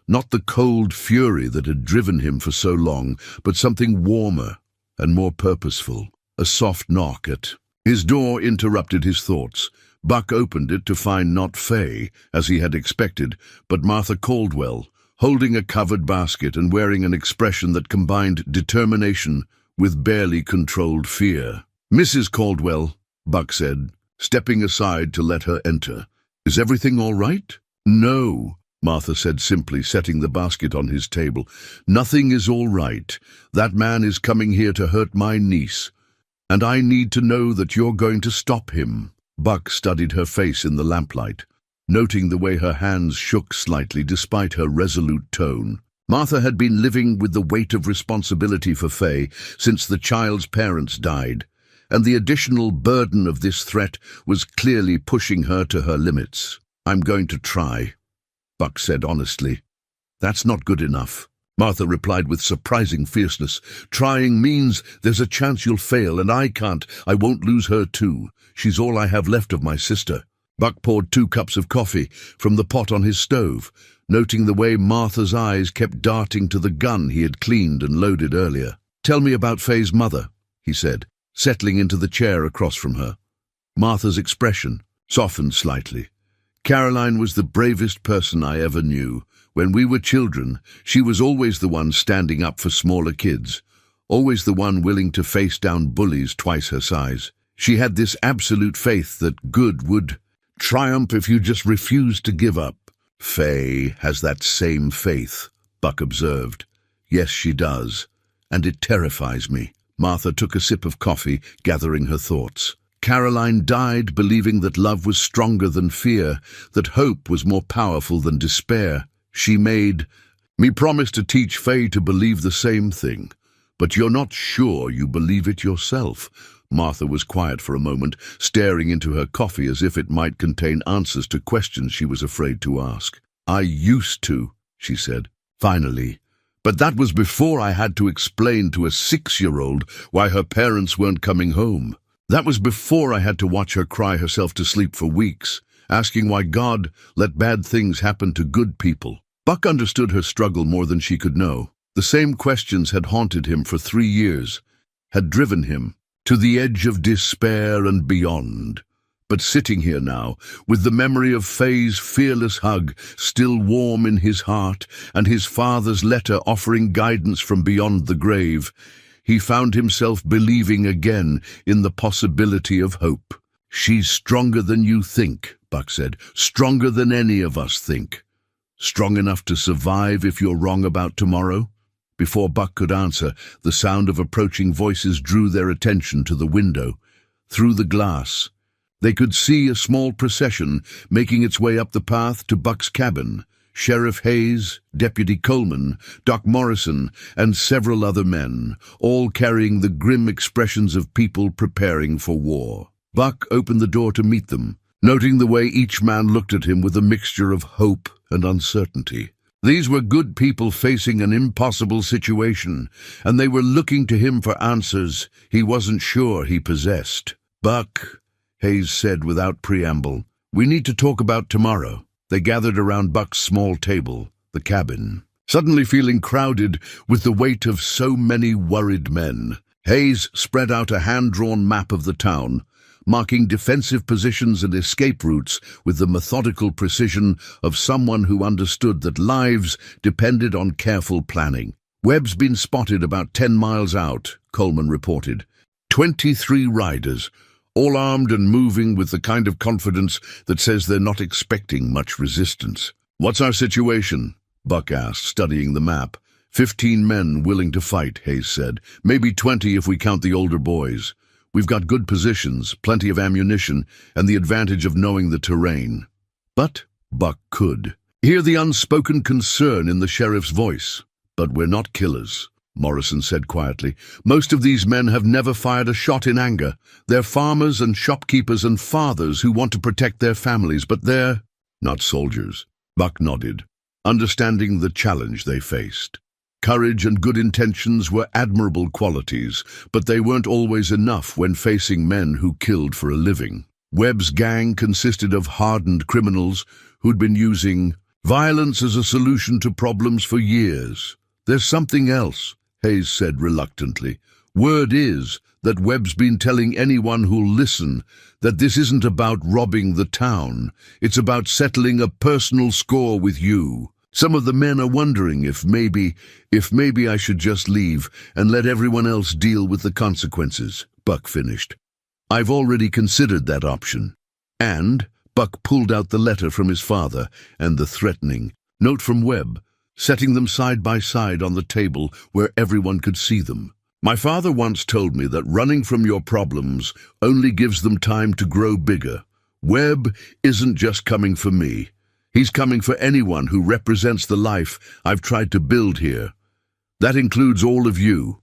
Not the cold fury that had driven him for so long, but something warmer and more purposeful. A soft knock at his door interrupted his thoughts. Buck opened it to find not Faye, as he had expected, but Martha Caldwell, holding a covered basket and wearing an expression that combined determination with barely controlled fear. "Mrs. Caldwell," Buck said, stepping aside to let her enter. "Is everything all right?" "No," Martha said simply, setting the basket on his table. "Nothing is all right. That man is coming here to hurt my niece, and I need to know that you're going to stop him." Buck studied her face in the lamplight, noting the way her hands shook slightly despite her resolute tone. Martha had been living with the weight of responsibility for Faye since the child's parents died, and the additional burden of this threat was clearly pushing her to her limits. "I'm going to try," Buck said honestly. "That's not good enough," Martha replied with surprising fierceness. "Trying means there's a chance you'll fail, and I won't lose her too. She's all I have left of my sister." Buck poured 2 cups of coffee from the pot on his stove, noting the way Martha's eyes kept darting to the gun he had cleaned and loaded earlier. "Tell me about Faye's mother," he said, settling into the chair across from her. Martha's expression softened slightly. Caroline was the bravest person I ever knew. When we were children, she was always the one standing up for smaller kids, always the one willing to face down bullies twice her size. She had this absolute faith that good would triumph if you just refused to give up. Faye has that same faith, Buck observed. Yes, she does, and it terrifies me. Martha took a sip of coffee, gathering her thoughts. Caroline died believing that love was stronger than fear, that hope was more powerful than despair. She made me promise to teach Faye to believe the same thing. But you're not sure you believe it yourself. Martha was quiet for a moment, staring into her coffee as if it might contain answers to questions she was afraid to ask. I used to, she said, finally. But that was before I had to explain to a 6-year-old why her parents weren't coming home. That was before I had to watch her cry herself to sleep for weeks, asking why God let bad things happen to good people. Buck understood her struggle more than she could know. The same questions had haunted him for 3 years, had driven him to the edge of despair and beyond. But sitting here now, with the memory of Faye's fearless hug still warm in his heart and his father's letter offering guidance from beyond the grave, he found himself believing again in the possibility of hope. She's stronger than you think, Buck said, stronger than any of us think. Strong enough to survive if you're wrong about tomorrow? Before Buck could answer, the sound of approaching voices drew their attention to the window. Through the glass, they could see a small procession making its way up the path to Buck's cabin. Sheriff Hayes, Deputy Coleman, Doc Morrison, and several other men, all carrying the grim expressions of people preparing for war. Buck opened the door to meet them, noting the way each man looked at him with a mixture of hope and uncertainty. These were good people facing an impossible situation, and they were looking to him for answers he wasn't sure he possessed. Buck, Hayes said without preamble, we need to talk about tomorrow. They gathered around Buck's small table, the cabin, suddenly feeling crowded with the weight of so many worried men. Hayes spread out a hand-drawn map of the town, marking defensive positions and escape routes with the methodical precision of someone who understood that lives depended on careful planning. Webb's been spotted about 10 miles out, Coleman reported. 23 riders, all armed and moving with the kind of confidence that says they're not expecting much resistance. What's our situation? Buck asked, studying the map. 15 men willing to fight, Hayes said. Maybe 20 if we count the older boys. We've got good positions, plenty of ammunition, and the advantage of knowing the terrain. But Buck could hear the unspoken concern in the sheriff's voice. But we're not killers, Morrison said quietly. Most of these men have never fired a shot in anger. They're farmers and shopkeepers and fathers who want to protect their families, but they're not soldiers. Buck nodded, understanding the challenge they faced. Courage and good intentions were admirable qualities, but they weren't always enough when facing men who killed for a living. Webb's gang consisted of hardened criminals who'd been using violence as a solution to problems for years. There's something else, Hayes said reluctantly. Word is that Webb's been telling anyone who'll listen that this isn't about robbing the town. It's about settling a personal score with you. Some of the men are wondering if maybe I should just leave and let everyone else deal with the consequences, Buck finished. I've already considered that option. And Buck pulled out the letter from his father and the threatening note from Webb, setting them side by side on the table where everyone could see them. My father once told me that running from your problems only gives them time to grow bigger. Webb isn't just coming for me. He's coming for anyone who represents the life I've tried to build here. That includes all of you,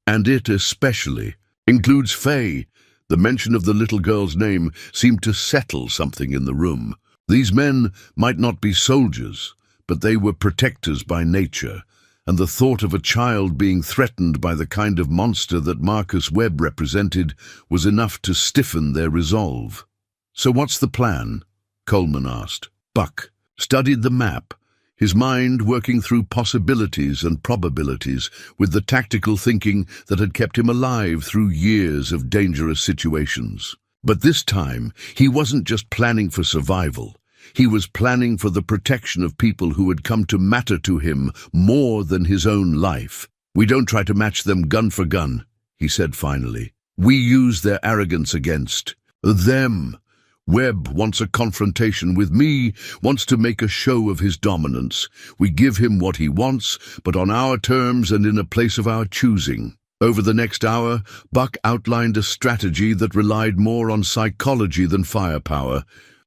and it especially includes Faye. The mention of the little girl's name seemed to settle something in the room. These men might not be soldiers, but they were protectors by nature, and the thought of a child being threatened by the kind of monster that Marcus Webb represented was enough to stiffen their resolve. So what's the plan? Coleman asked. Buck studied the map, his mind working through possibilities and probabilities with the tactical thinking that had kept him alive through years of dangerous situations. But this time, he wasn't just planning for survival. He was planning for the protection of people who had come to matter to him more than his own life. "We don't try to match them gun for gun," he said finally. "We use their arrogance against them. Webb wants a confrontation with me, wants to make a show of his dominance. We give him what he wants, but on our terms and in a place of our choosing." Over the next hour, Buck outlined a strategy that relied more on psychology than firepower,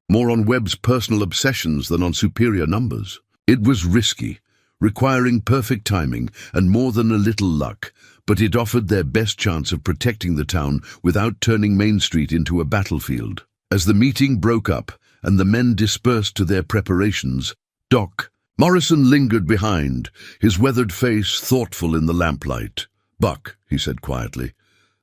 more on Webb's personal obsessions than on superior numbers. It was risky, requiring perfect timing and more than a little luck, but it offered their best chance of protecting the town without turning Main Street into a battlefield. As the meeting broke up and the men dispersed to their preparations, Doc Morrison lingered behind, his weathered face thoughtful in the lamplight. "Buck," he said quietly,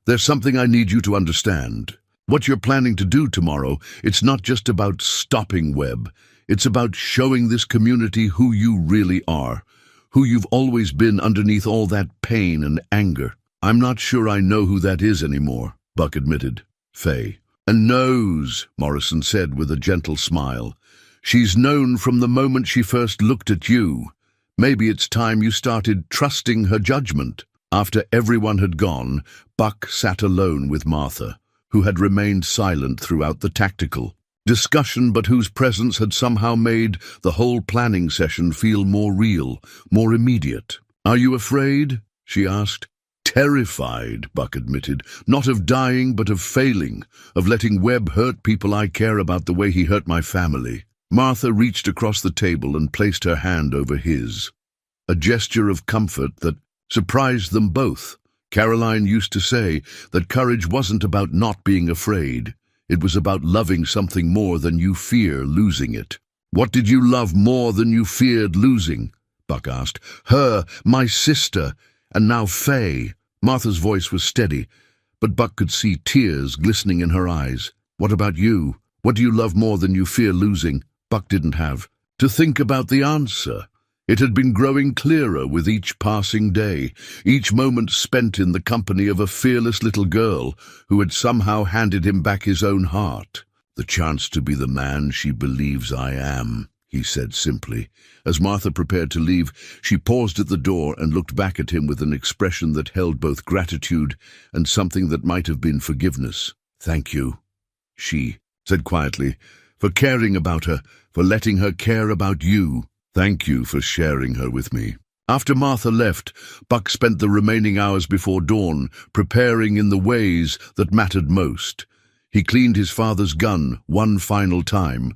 "there's something I need you to understand. What you're planning to do tomorrow, it's not just about stopping Webb. It's about showing this community who you really are, who you've always been underneath all that pain and anger." "I'm not sure I know who that is anymore," Buck admitted. "Faye." "And knows," Morrison said with a gentle smile. "She's known from the moment she first looked at you. Maybe it's time you started trusting her judgment." After everyone had gone, Buck sat alone with Martha, who had remained silent throughout the tactical discussion, but whose presence had somehow made the whole planning session feel more real, more immediate. "Are you afraid?" she asked. "Terrified," Buck admitted. "Not of dying, but of failing, of letting Webb hurt people I care about the way he hurt my family." Martha reached across the table and placed her hand over his, a gesture of comfort that surprised them both. Caroline used to say that courage wasn't about not being afraid. It was about loving something more than you fear losing it. "What did you love more than you feared losing?" Buck asked. "Her, my sister, and now Faye." Martha's voice was steady, but Buck could see tears glistening in her eyes. "What about you? What do you love more than you fear losing?" Buck didn't have to think about the answer. It had been growing clearer with each passing day, each moment spent in the company of a fearless little girl who had somehow handed him back his own heart. "The chance to be the man she believes I am," he said simply. As Martha prepared to leave, she paused at the door and looked back at him with an expression that held both gratitude and something that might have been forgiveness. "Thank you," she said quietly, "for caring about her, for letting her care about you. Thank you for sharing her with me." After Martha left, Buck spent the remaining hours before dawn preparing in the ways that mattered most. He cleaned his father's gun one final time,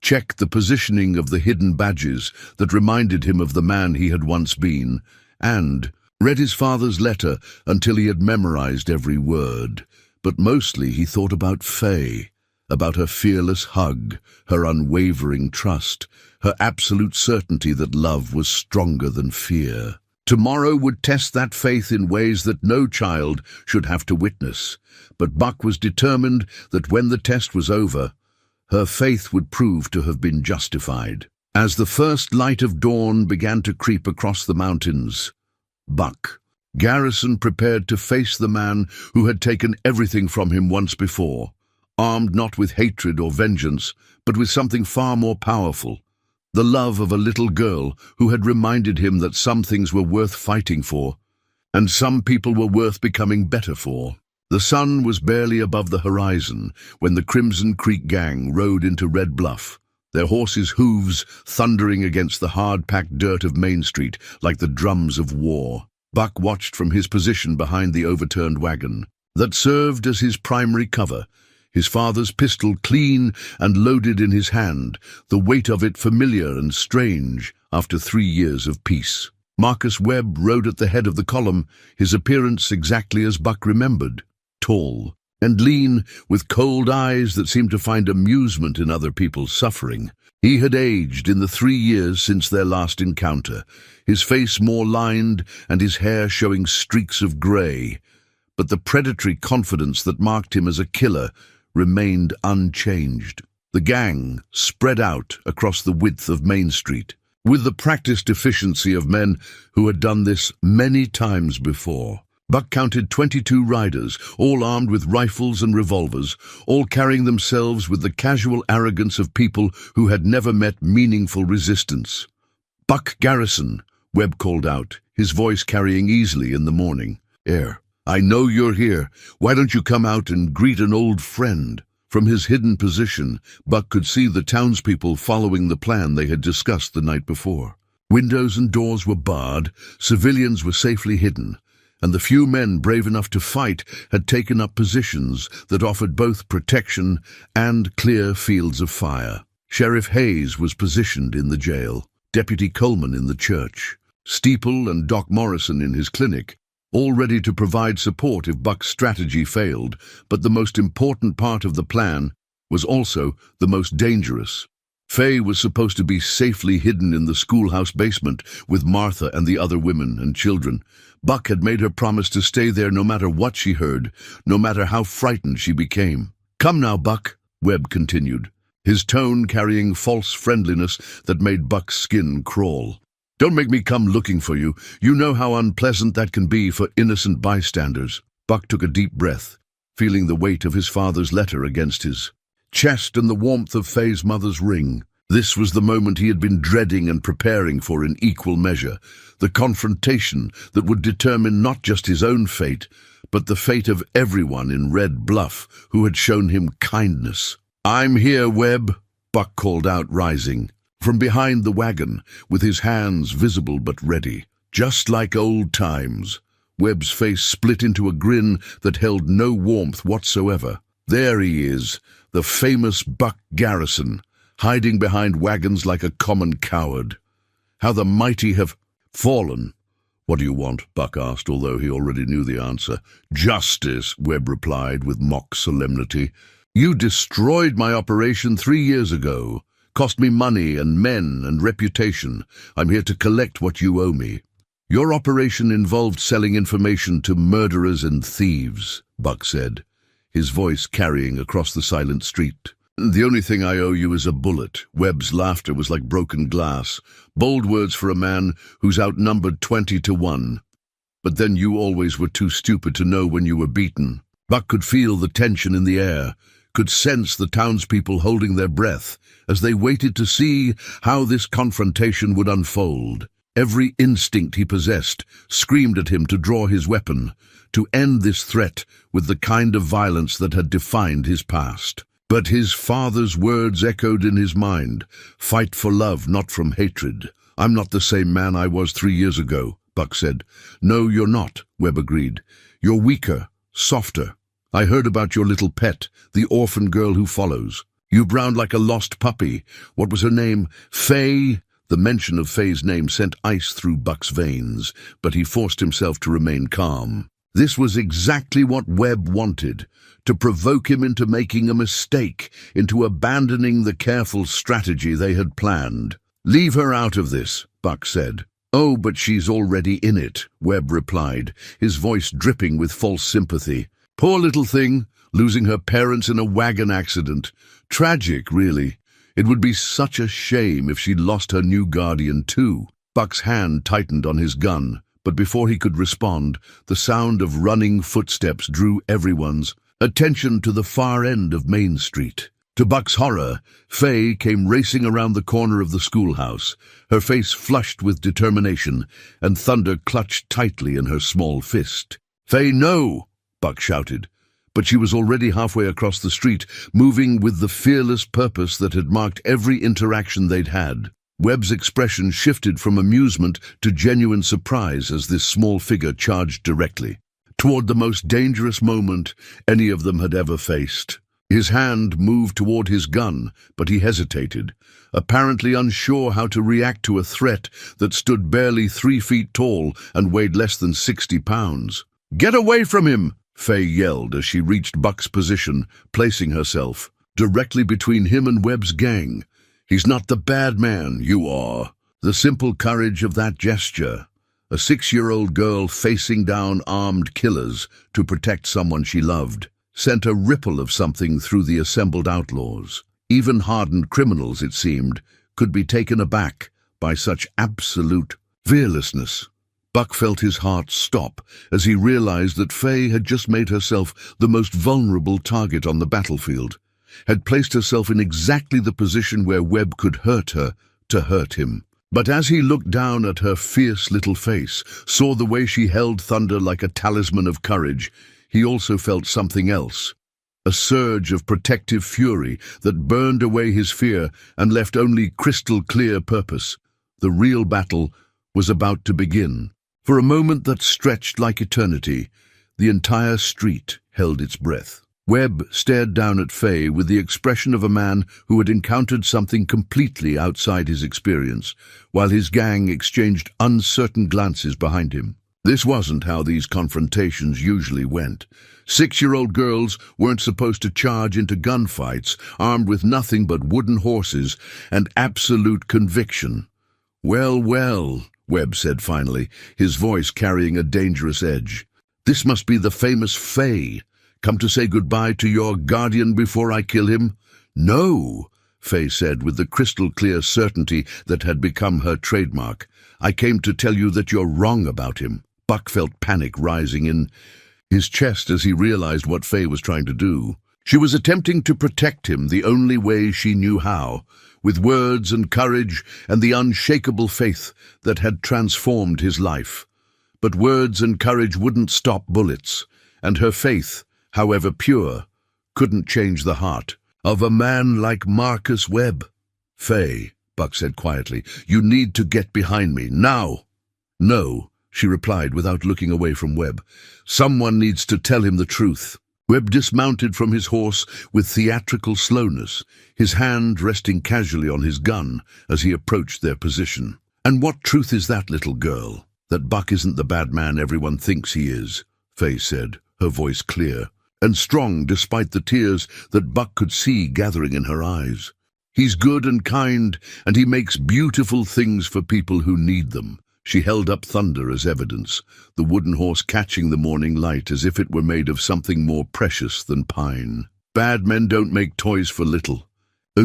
checked the positioning of the hidden badges that reminded him of the man he had once been, and read his father's letter until he had memorized every word. But mostly he thought about Faye, about her fearless hug, her unwavering trust, her absolute certainty that love was stronger than fear. Tomorrow would test that faith in ways that no child should have to witness, but Buck was determined that when the test was over, her faith would prove to have been justified. As the first light of dawn began to creep across the mountains, Buck Garrison prepared to face the man who had taken everything from him once before, armed not with hatred or vengeance, but with something far more powerful, the love of a little girl who had reminded him that some things were worth fighting for, and some people were worth becoming better for. The sun was barely above the horizon when the Crimson Creek gang rode into Red Bluff, their horses' hooves thundering against the hard-packed dirt of Main Street like the drums of war. Buck watched from his position behind the overturned wagon that served as his primary cover, his father's pistol clean and loaded in his hand, the weight of it familiar and strange after 3 years of peace. Marcus Webb rode at the head of the column, his appearance exactly as Buck remembered, tall and lean, with cold eyes that seemed to find amusement in other people's suffering. He had aged in the 3 years since their last encounter, his face more lined and his hair showing streaks of grey, but the predatory confidence that marked him as a killer remained unchanged. The gang spread out across the width of Main Street, with the practiced efficiency of men who had done this many times before. Buck counted 22 riders, all armed with rifles and revolvers, all carrying themselves with the casual arrogance of people who had never met meaningful resistance. "Buck Garrison," Webb called out, his voice carrying easily in the morning air. "I know you're here. Why don't you come out and greet an old friend?" From his hidden position, Buck could see the townspeople following the plan they had discussed the night before. Windows and doors were barred, civilians were safely hidden, and the few men brave enough to fight had taken up positions that offered both protection and clear fields of fire. Sheriff Hayes was positioned in the jail, Deputy Coleman in the church, Steeple and Doc Morrison in his clinic, all ready to provide support if Buck's strategy failed. But the most important part of the plan was also the most dangerous. Faye was supposed to be safely hidden in the schoolhouse basement with Martha and the other women and children. Buck had made her promise to stay there no matter what she heard, no matter how frightened she became. "Come now, Buck," Webb continued, his tone carrying false friendliness that made Buck's skin crawl. "Don't make me come looking for you. You know how unpleasant that can be for innocent bystanders." Buck took a deep breath, feeling the weight of his father's letter against his chest and the warmth of Faye's mother's ring. This was the moment he had been dreading and preparing for in equal measure, the confrontation that would determine not just his own fate, but the fate of everyone in Red Bluff who had shown him kindness. "I'm here, Webb," Buck called out, rising from behind the wagon, with his hands visible but ready. Just like old times. Webb's face split into a grin that held no warmth whatsoever. There he is, the famous Buck Garrison, hiding behind wagons like a common coward. How the mighty have fallen. "What do you want?" Buck asked, although he already knew the answer. "Justice," Webb replied with mock solemnity. "You destroyed my operation 3 years ago. Cost me money and men and reputation. I'm here to collect what you owe me." "Your operation involved selling information to murderers and thieves," Buck said, his voice carrying across the silent street. "The only thing I owe you is a bullet." Webb's laughter was like broken glass, bold words for a man who's outnumbered 20-1. "But then you always were too stupid to know when you were beaten." Buck could feel the tension in the air, could sense the townspeople holding their breath as they waited to see how this confrontation would unfold. Every instinct he possessed screamed at him to draw his weapon, to end this threat with the kind of violence that had defined his past. But his father's words echoed in his mind. "Fight for love, not from hatred." "I'm not the same man I was 3 years ago," Buck said. "No, you're not," Webb agreed. "You're weaker, softer. I heard about your little pet, the orphan girl who follows. You browned like a lost puppy. What was her name? Faye?" The mention of Faye's name sent ice through Buck's veins, but he forced himself to remain calm. This was exactly what Webb wanted, to provoke him into making a mistake, into abandoning the careful strategy they had planned. "Leave her out of this," Buck said. "Oh, but she's already in it," Webb replied, his voice dripping with false sympathy. "Poor little thing, losing her parents in a wagon accident. Tragic, really. It would be such a shame if she'd lost her new guardian too." Buck's hand tightened on his gun, but before he could respond, the sound of running footsteps drew everyone's attention to the far end of Main Street. To Buck's horror, Faye came racing around the corner of the schoolhouse, her face flushed with determination, and thunder clutched tightly in her small fist. "Faye, no!" Buck shouted. But she was already halfway across the street, moving with the fearless purpose that had marked every interaction they'd had. Webb's expression shifted from amusement to genuine surprise as this small figure charged directly toward the most dangerous moment any of them had ever faced. His hand moved toward his gun, but he hesitated, apparently unsure how to react to a threat that stood barely 3 feet tall and weighed less than 60 pounds. "Get away from him!" Faye yelled as she reached Buck's position, placing herself directly between him and Webb's gang. "He's not the bad man, you are." The simple courage of that gesture, a 6-year-old girl facing down armed killers to protect someone she loved, sent a ripple of something through the assembled outlaws. Even hardened criminals, it seemed, could be taken aback by such absolute fearlessness. Buck felt his heart stop as he realized that Faye had just made herself the most vulnerable target on the battlefield, had placed herself in exactly the position where Webb could hurt her to hurt him. But as he looked down at her fierce little face, saw the way she held thunder like a talisman of courage, he also felt something else. A surge of protective fury that burned away his fear and left only crystal-clear purpose. The real battle was about to begin. For a moment that stretched like eternity, the entire street held its breath. Webb stared down at Faye with the expression of a man who had encountered something completely outside his experience, while his gang exchanged uncertain glances behind him. This wasn't how these confrontations usually went. 6-year-old girls weren't supposed to charge into gunfights armed with nothing but wooden horses and absolute conviction. "Well, well," Webb said finally, his voice carrying a dangerous edge. "This must be the famous Faye. Come to say goodbye to your guardian before I kill him?" "No," Faye said with the crystal-clear certainty that had become her trademark. "I came to tell you that you're wrong about him." Buck felt panic rising in his chest as he realized what Faye was trying to do. She was attempting to protect him the only way she knew how, with words and courage and the unshakable faith that had transformed his life. But words and courage wouldn't stop bullets, and her faith, however pure, couldn't change the heart of a man like Marcus Webb. "Faye," Buck said quietly, "you need to get behind me, now." "No," she replied without looking away from Webb. "Someone needs to tell him the truth." Webb dismounted from his horse with theatrical slowness, his hand resting casually on his gun as he approached their position. "And what truth is that, little girl?" "That Buck isn't the bad man everyone thinks he is," Faye said, her voice clear and strong despite the tears that Buck could see gathering in her eyes. "He's good and kind, and he makes beautiful things for people who need them." She held up thunder as evidence, the wooden horse catching the morning light as if it were made of something more precious than pine. "Bad men don't make toys for little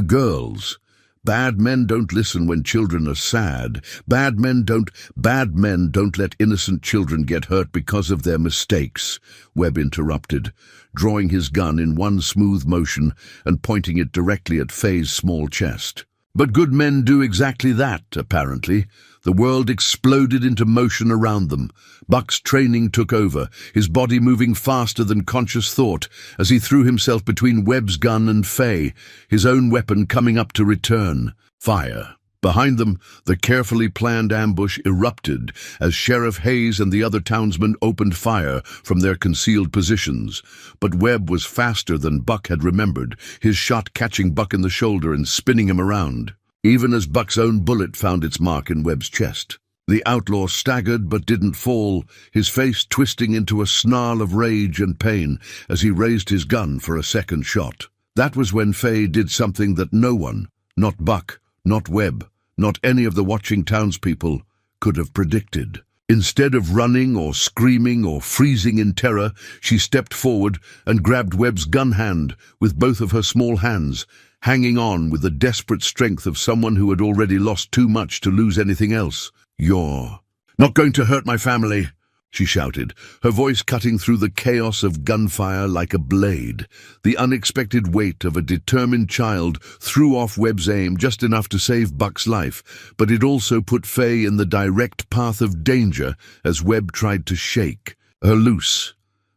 girls. Bad men don't listen when children are sad. Bad men don't let innocent children get hurt because of their mistakes," Webb interrupted, drawing his gun in one smooth motion and pointing it directly at Faye's small chest. "But good men do exactly that, apparently." The world exploded into motion around them. Buck's training took over, his body moving faster than conscious thought as he threw himself between Webb's gun and Faye, his own weapon coming up to return. Fire. Behind them, the carefully planned ambush erupted as Sheriff Hayes and the other townsmen opened fire from their concealed positions. But Webb was faster than Buck had remembered, his shot catching Buck in the shoulder and spinning him around, even as Buck's own bullet found its mark in Webb's chest. The outlaw staggered but didn't fall, his face twisting into a snarl of rage and pain as he raised his gun for a second shot. That was when Faye did something that no one, not Buck, not Webb, not any of the watching townspeople, could have predicted. Instead of running or screaming or freezing in terror, she stepped forward and grabbed Webb's gun hand with both of her small hands, hanging on with the desperate strength of someone who had already lost too much to lose anything else. "You're not going to hurt my family," she shouted, her voice cutting through the chaos of gunfire like a blade. The unexpected weight of a determined child threw off Webb's aim just enough to save Buck's life, but it also put Faye in the direct path of danger as Webb tried to shake her loose.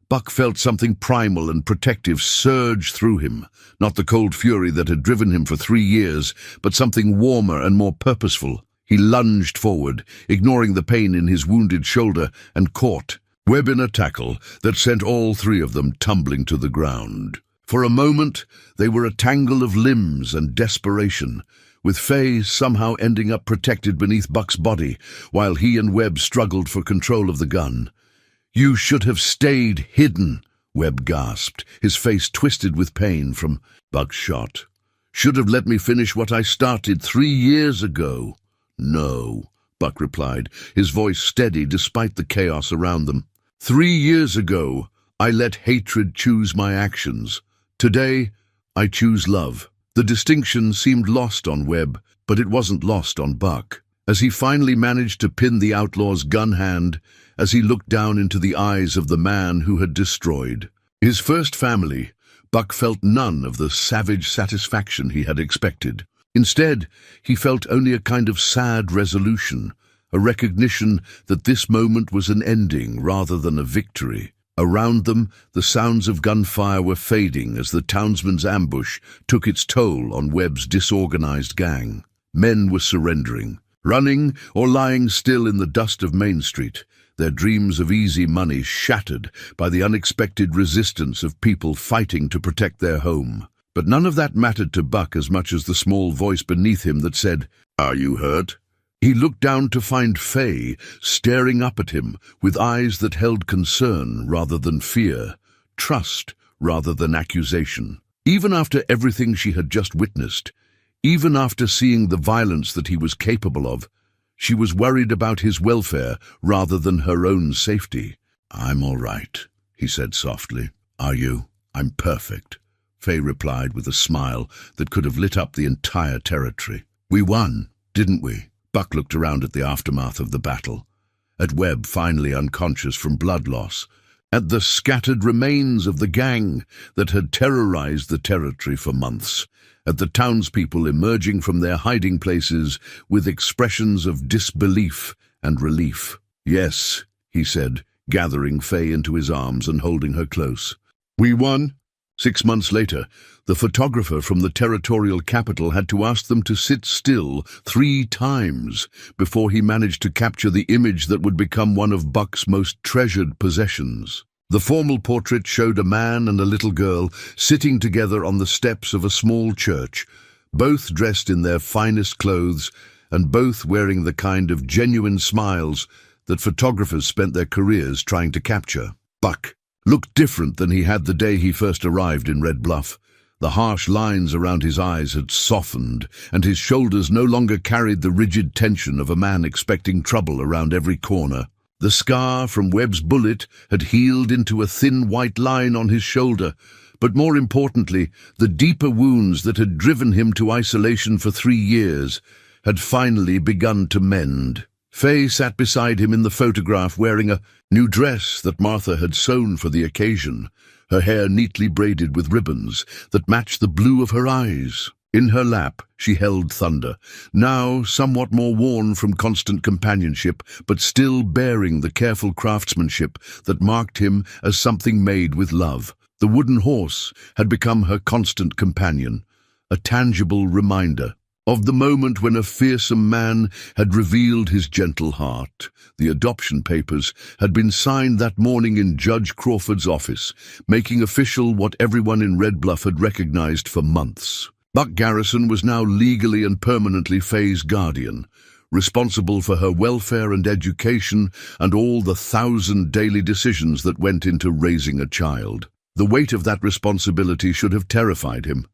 Buck felt something primal and protective surge through him, not the cold fury that had driven him for 3 years, but something warmer and more purposeful. He lunged forward, ignoring the pain in his wounded shoulder, and caught Webb in a tackle that sent all 3 of them tumbling to the ground. For a moment, they were a tangle of limbs and desperation, with Faye somehow ending up protected beneath Buck's body, while he and Webb struggled for control of the gun. "You should have stayed hidden," Webb gasped, his face twisted with pain from Buck's shot. "Should have let me finish what I started 3 years ago." "No," Buck replied, his voice steady despite the chaos around them. 3 years ago, I let hatred choose my actions. Today, I choose love." The distinction seemed lost on Webb, but it wasn't lost on Buck. as he finally managed to pin the outlaw's gun hand as he looked down into the eyes of the man who had destroyed his first family. Buck felt none of the savage satisfaction he had expected. Instead, he felt only a kind of sad resolution, a recognition that this moment was an ending rather than a victory. Around them, the sounds of gunfire were fading as the townsman's ambush took its toll on Webb's disorganized gang. Men were surrendering, running or lying still in the dust of Main Street, their dreams of easy money shattered by the unexpected resistance of people fighting to protect their home. But none of that mattered to Buck as much as the small voice beneath him that said, "Are you hurt?" He looked down to find Faye staring up at him with eyes that held concern rather than fear, trust rather than accusation. Even after everything she had just witnessed, even after seeing the violence that he was capable of, she was worried about his welfare rather than her own safety. "I'm all right," he said softly. "Are you?" "I'm perfect," Faye replied with a smile that could have lit up the entire territory. "We won, didn't we?" Buck looked around at the aftermath of the battle, at Webb finally unconscious from blood loss, at the scattered remains of the gang that had terrorized the territory for months, at the townspeople emerging from their hiding places with expressions of disbelief and relief. "Yes," he said, gathering Faye into his arms and holding her close. "We won." 6 months later, the photographer from the territorial capital had to ask them to sit still 3 times before he managed to capture the image that would become one of Buck's most treasured possessions. The formal portrait showed a man and a little girl sitting together on the steps of a small church, both dressed in their finest clothes and both wearing the kind of genuine smiles that photographers spent their careers trying to capture. Buck looked different than he had the day he first arrived in Red Bluff. The harsh lines around his eyes had softened, and his shoulders no longer carried the rigid tension of a man expecting trouble around every corner. The scar from Webb's bullet had healed into a thin white line on his shoulder, but more importantly, the deeper wounds that had driven him to isolation for 3 years had finally begun to mend. Faye sat beside him in the photograph wearing a new dress that Martha had sewn for the occasion, her hair neatly braided with ribbons that matched the blue of her eyes. In her lap, she held Thunder, now somewhat more worn from constant companionship, but still bearing the careful craftsmanship that marked him as something made with love. The wooden horse had become her constant companion, a tangible reminder of the moment when a fearsome man had revealed his gentle heart. The adoption papers had been signed that morning in Judge Crawford's office, making official what everyone in Red Bluff had recognized for months. Buck Garrison was now legally and permanently Faye's guardian, responsible for her welfare and education and all the 1,000 daily decisions that went into raising a child. The weight of that responsibility should have terrified him,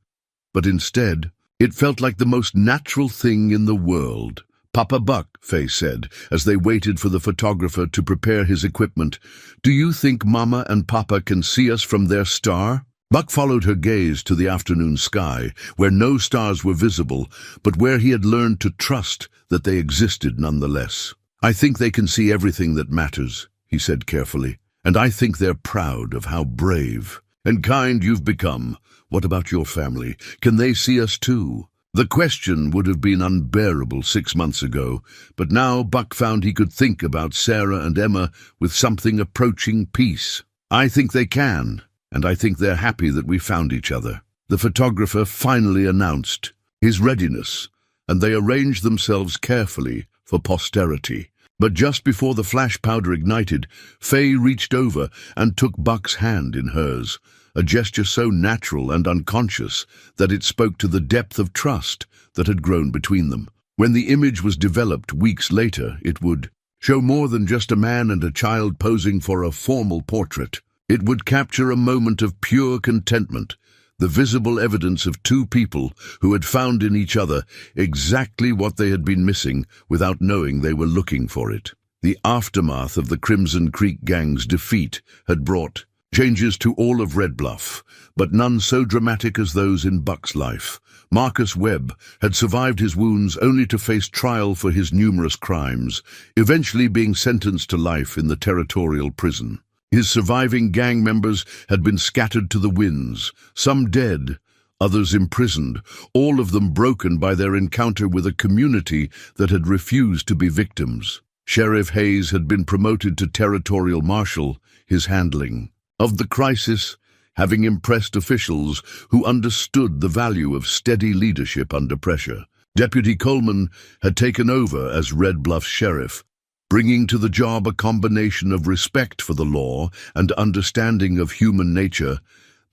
but instead, it felt like the most natural thing in the world. "Papa Buck," Faye said, as they waited for the photographer to prepare his equipment, "do you think Mama and Papa can see us from their star?" Buck followed her gaze to the afternoon sky, where no stars were visible, but where he had learned to trust that they existed nonetheless. "I think they can see everything that matters," he said carefully, "and I think they're proud of how brave and kind you've become. What about your family? Can they see us too?" The question would have been unbearable 6 months ago, but now Buck found he could think about Sarah and Emma with something approaching peace. "I think they can, and I think they're happy that we found each other." The photographer finally announced his readiness, and they arranged themselves carefully for posterity. But just before the flash powder ignited, Faye reached over and took Buck's hand in hers, a gesture so natural and unconscious that it spoke to the depth of trust that had grown between them. When the image was developed weeks later, it would show more than just a man and a child posing for a formal portrait. It would capture a moment of pure contentment, the visible evidence of 2 people who had found in each other exactly what they had been missing without knowing they were looking for it. The aftermath of the Crimson Creek Gang's defeat had brought Changes to all of Red Bluff, but none so dramatic as those in Buck's life. Marcus Webb had survived his wounds only to face trial for his numerous crimes, eventually being sentenced to life in the territorial prison. His surviving gang members had been scattered to the winds, some dead, others imprisoned, all of them broken by their encounter with a community that had refused to be victims. Sheriff Hayes had been promoted to territorial marshal, his handling of the crisis having impressed officials who understood the value of steady leadership under pressure. Deputy Coleman had taken over as Red Bluff sheriff, bringing to the job a combination of respect for the law and understanding of human nature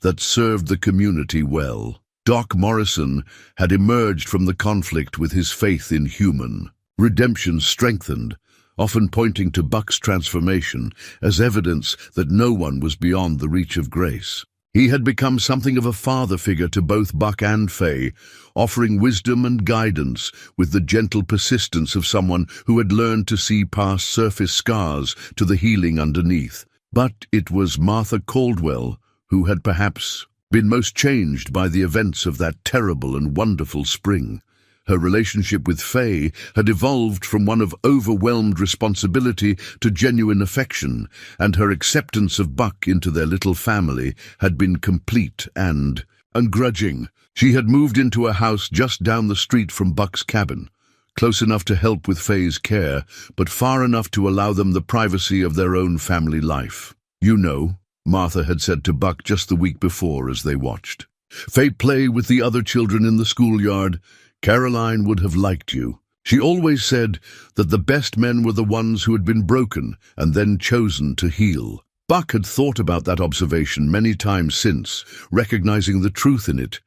that served the community well. Doc Morrison had emerged from the conflict with his faith in human redemption strengthened, often pointing to Buck's transformation as evidence that no one was beyond the reach of grace. He had become something of a father figure to both Buck and Faye, offering wisdom and guidance with the gentle persistence of someone who had learned to see past surface scars to the healing underneath. But it was Martha Caldwell who had perhaps been most changed by the events of that terrible and wonderful spring. Her relationship with Faye had evolved from one of overwhelmed responsibility to genuine affection, and her acceptance of Buck into their little family had been complete and ungrudging. She had moved into a house just down the street from Buck's cabin, close enough to help with Faye's care, but far enough to allow them the privacy of their own family life. "You know," Martha had said to Buck just the week before as they watched Faye play with the other children in the schoolyard, "Caroline would have liked you. She always said that the best men were the ones who had been broken and then chosen to heal." Buck had thought about that observation many times since, recognizing the truth in it.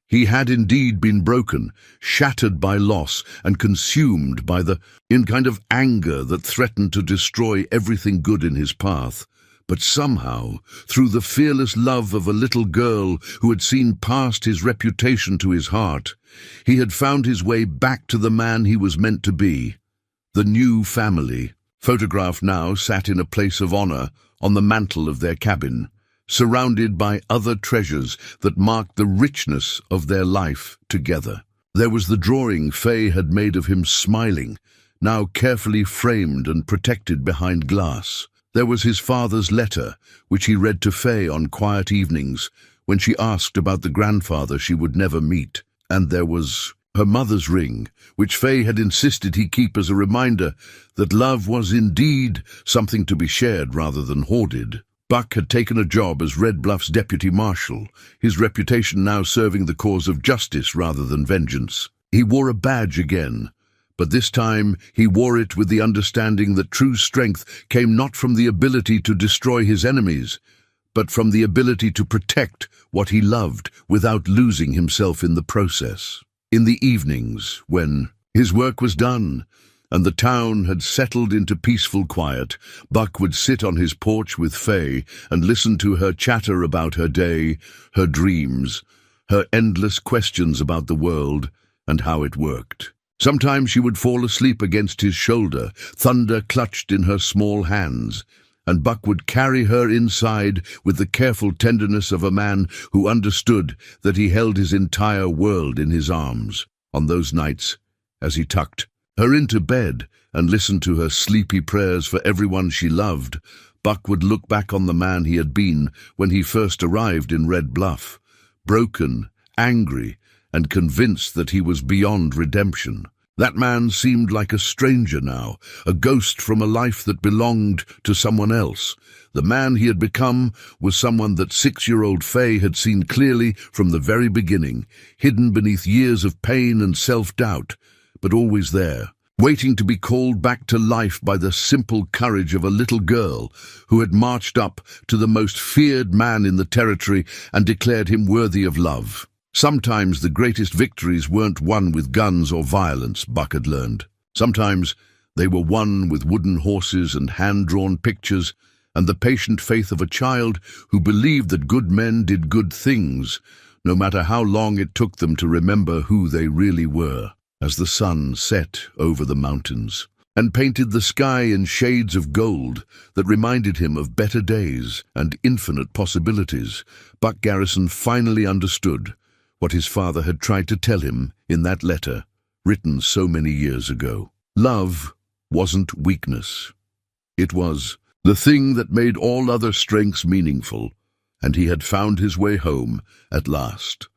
He had indeed been broken, shattered by loss, and consumed by the kind of anger that threatened to destroy everything good in his path. But somehow, through the fearless love of a little girl who had seen past his reputation to his heart, he had found his way back to the man he was meant to be. The new family, photographed now, sat in a place of honor on the mantel of their cabin, surrounded by other treasures that marked the richness of their life together. There was the drawing Faye had made of him smiling, now carefully framed and protected behind glass. There was his father's letter, which he read to Faye on quiet evenings when she asked about the grandfather she would never meet. And there was her mother's ring, which Faye had insisted he keep as a reminder that love was indeed something to be shared rather than hoarded. Buck had taken a job as Red Bluff's deputy marshal, his reputation now serving the cause of justice rather than vengeance. He wore a badge again, but this time he wore it with the understanding that true strength came not from the ability to destroy his enemies, but from the ability to protect what he loved without losing himself in the process. In the evenings, when his work was done and the town had settled into peaceful quiet, Buck would sit on his porch with Faye and listen to her chatter about her day, her dreams, her endless questions about the world and how it worked. Sometimes she would fall asleep against his shoulder, thunder clutched in her small hands, and Buck would carry her inside with the careful tenderness of a man who understood that he held his entire world in his arms. On those nights, as he tucked her into bed and listened to her sleepy prayers for everyone she loved, Buck would look back on the man he had been when he first arrived in Red Bluff, broken, angry, and convinced that he was beyond redemption. That man seemed like a stranger now, a ghost from a life that belonged to someone else. The man he had become was someone that 6-year-old Faye had seen clearly from the very beginning, hidden beneath years of pain and self-doubt, but always there, waiting to be called back to life by the simple courage of a little girl who had marched up to the most feared man in the territory and declared him worthy of love. Sometimes the greatest victories weren't won with guns or violence, Buck had learned. Sometimes they were won with wooden horses and hand-drawn pictures and the patient faith of a child who believed that good men did good things, no matter how long it took them to remember who they really were. As the sun set over the mountains, and painted the sky in shades of gold that reminded him of better days and infinite possibilities. Buck Garrison finally understood what his father had tried to tell him in that letter, written so many years ago. Love wasn't weakness. It was the thing that made all other strengths meaningful, and he had found his way home at last.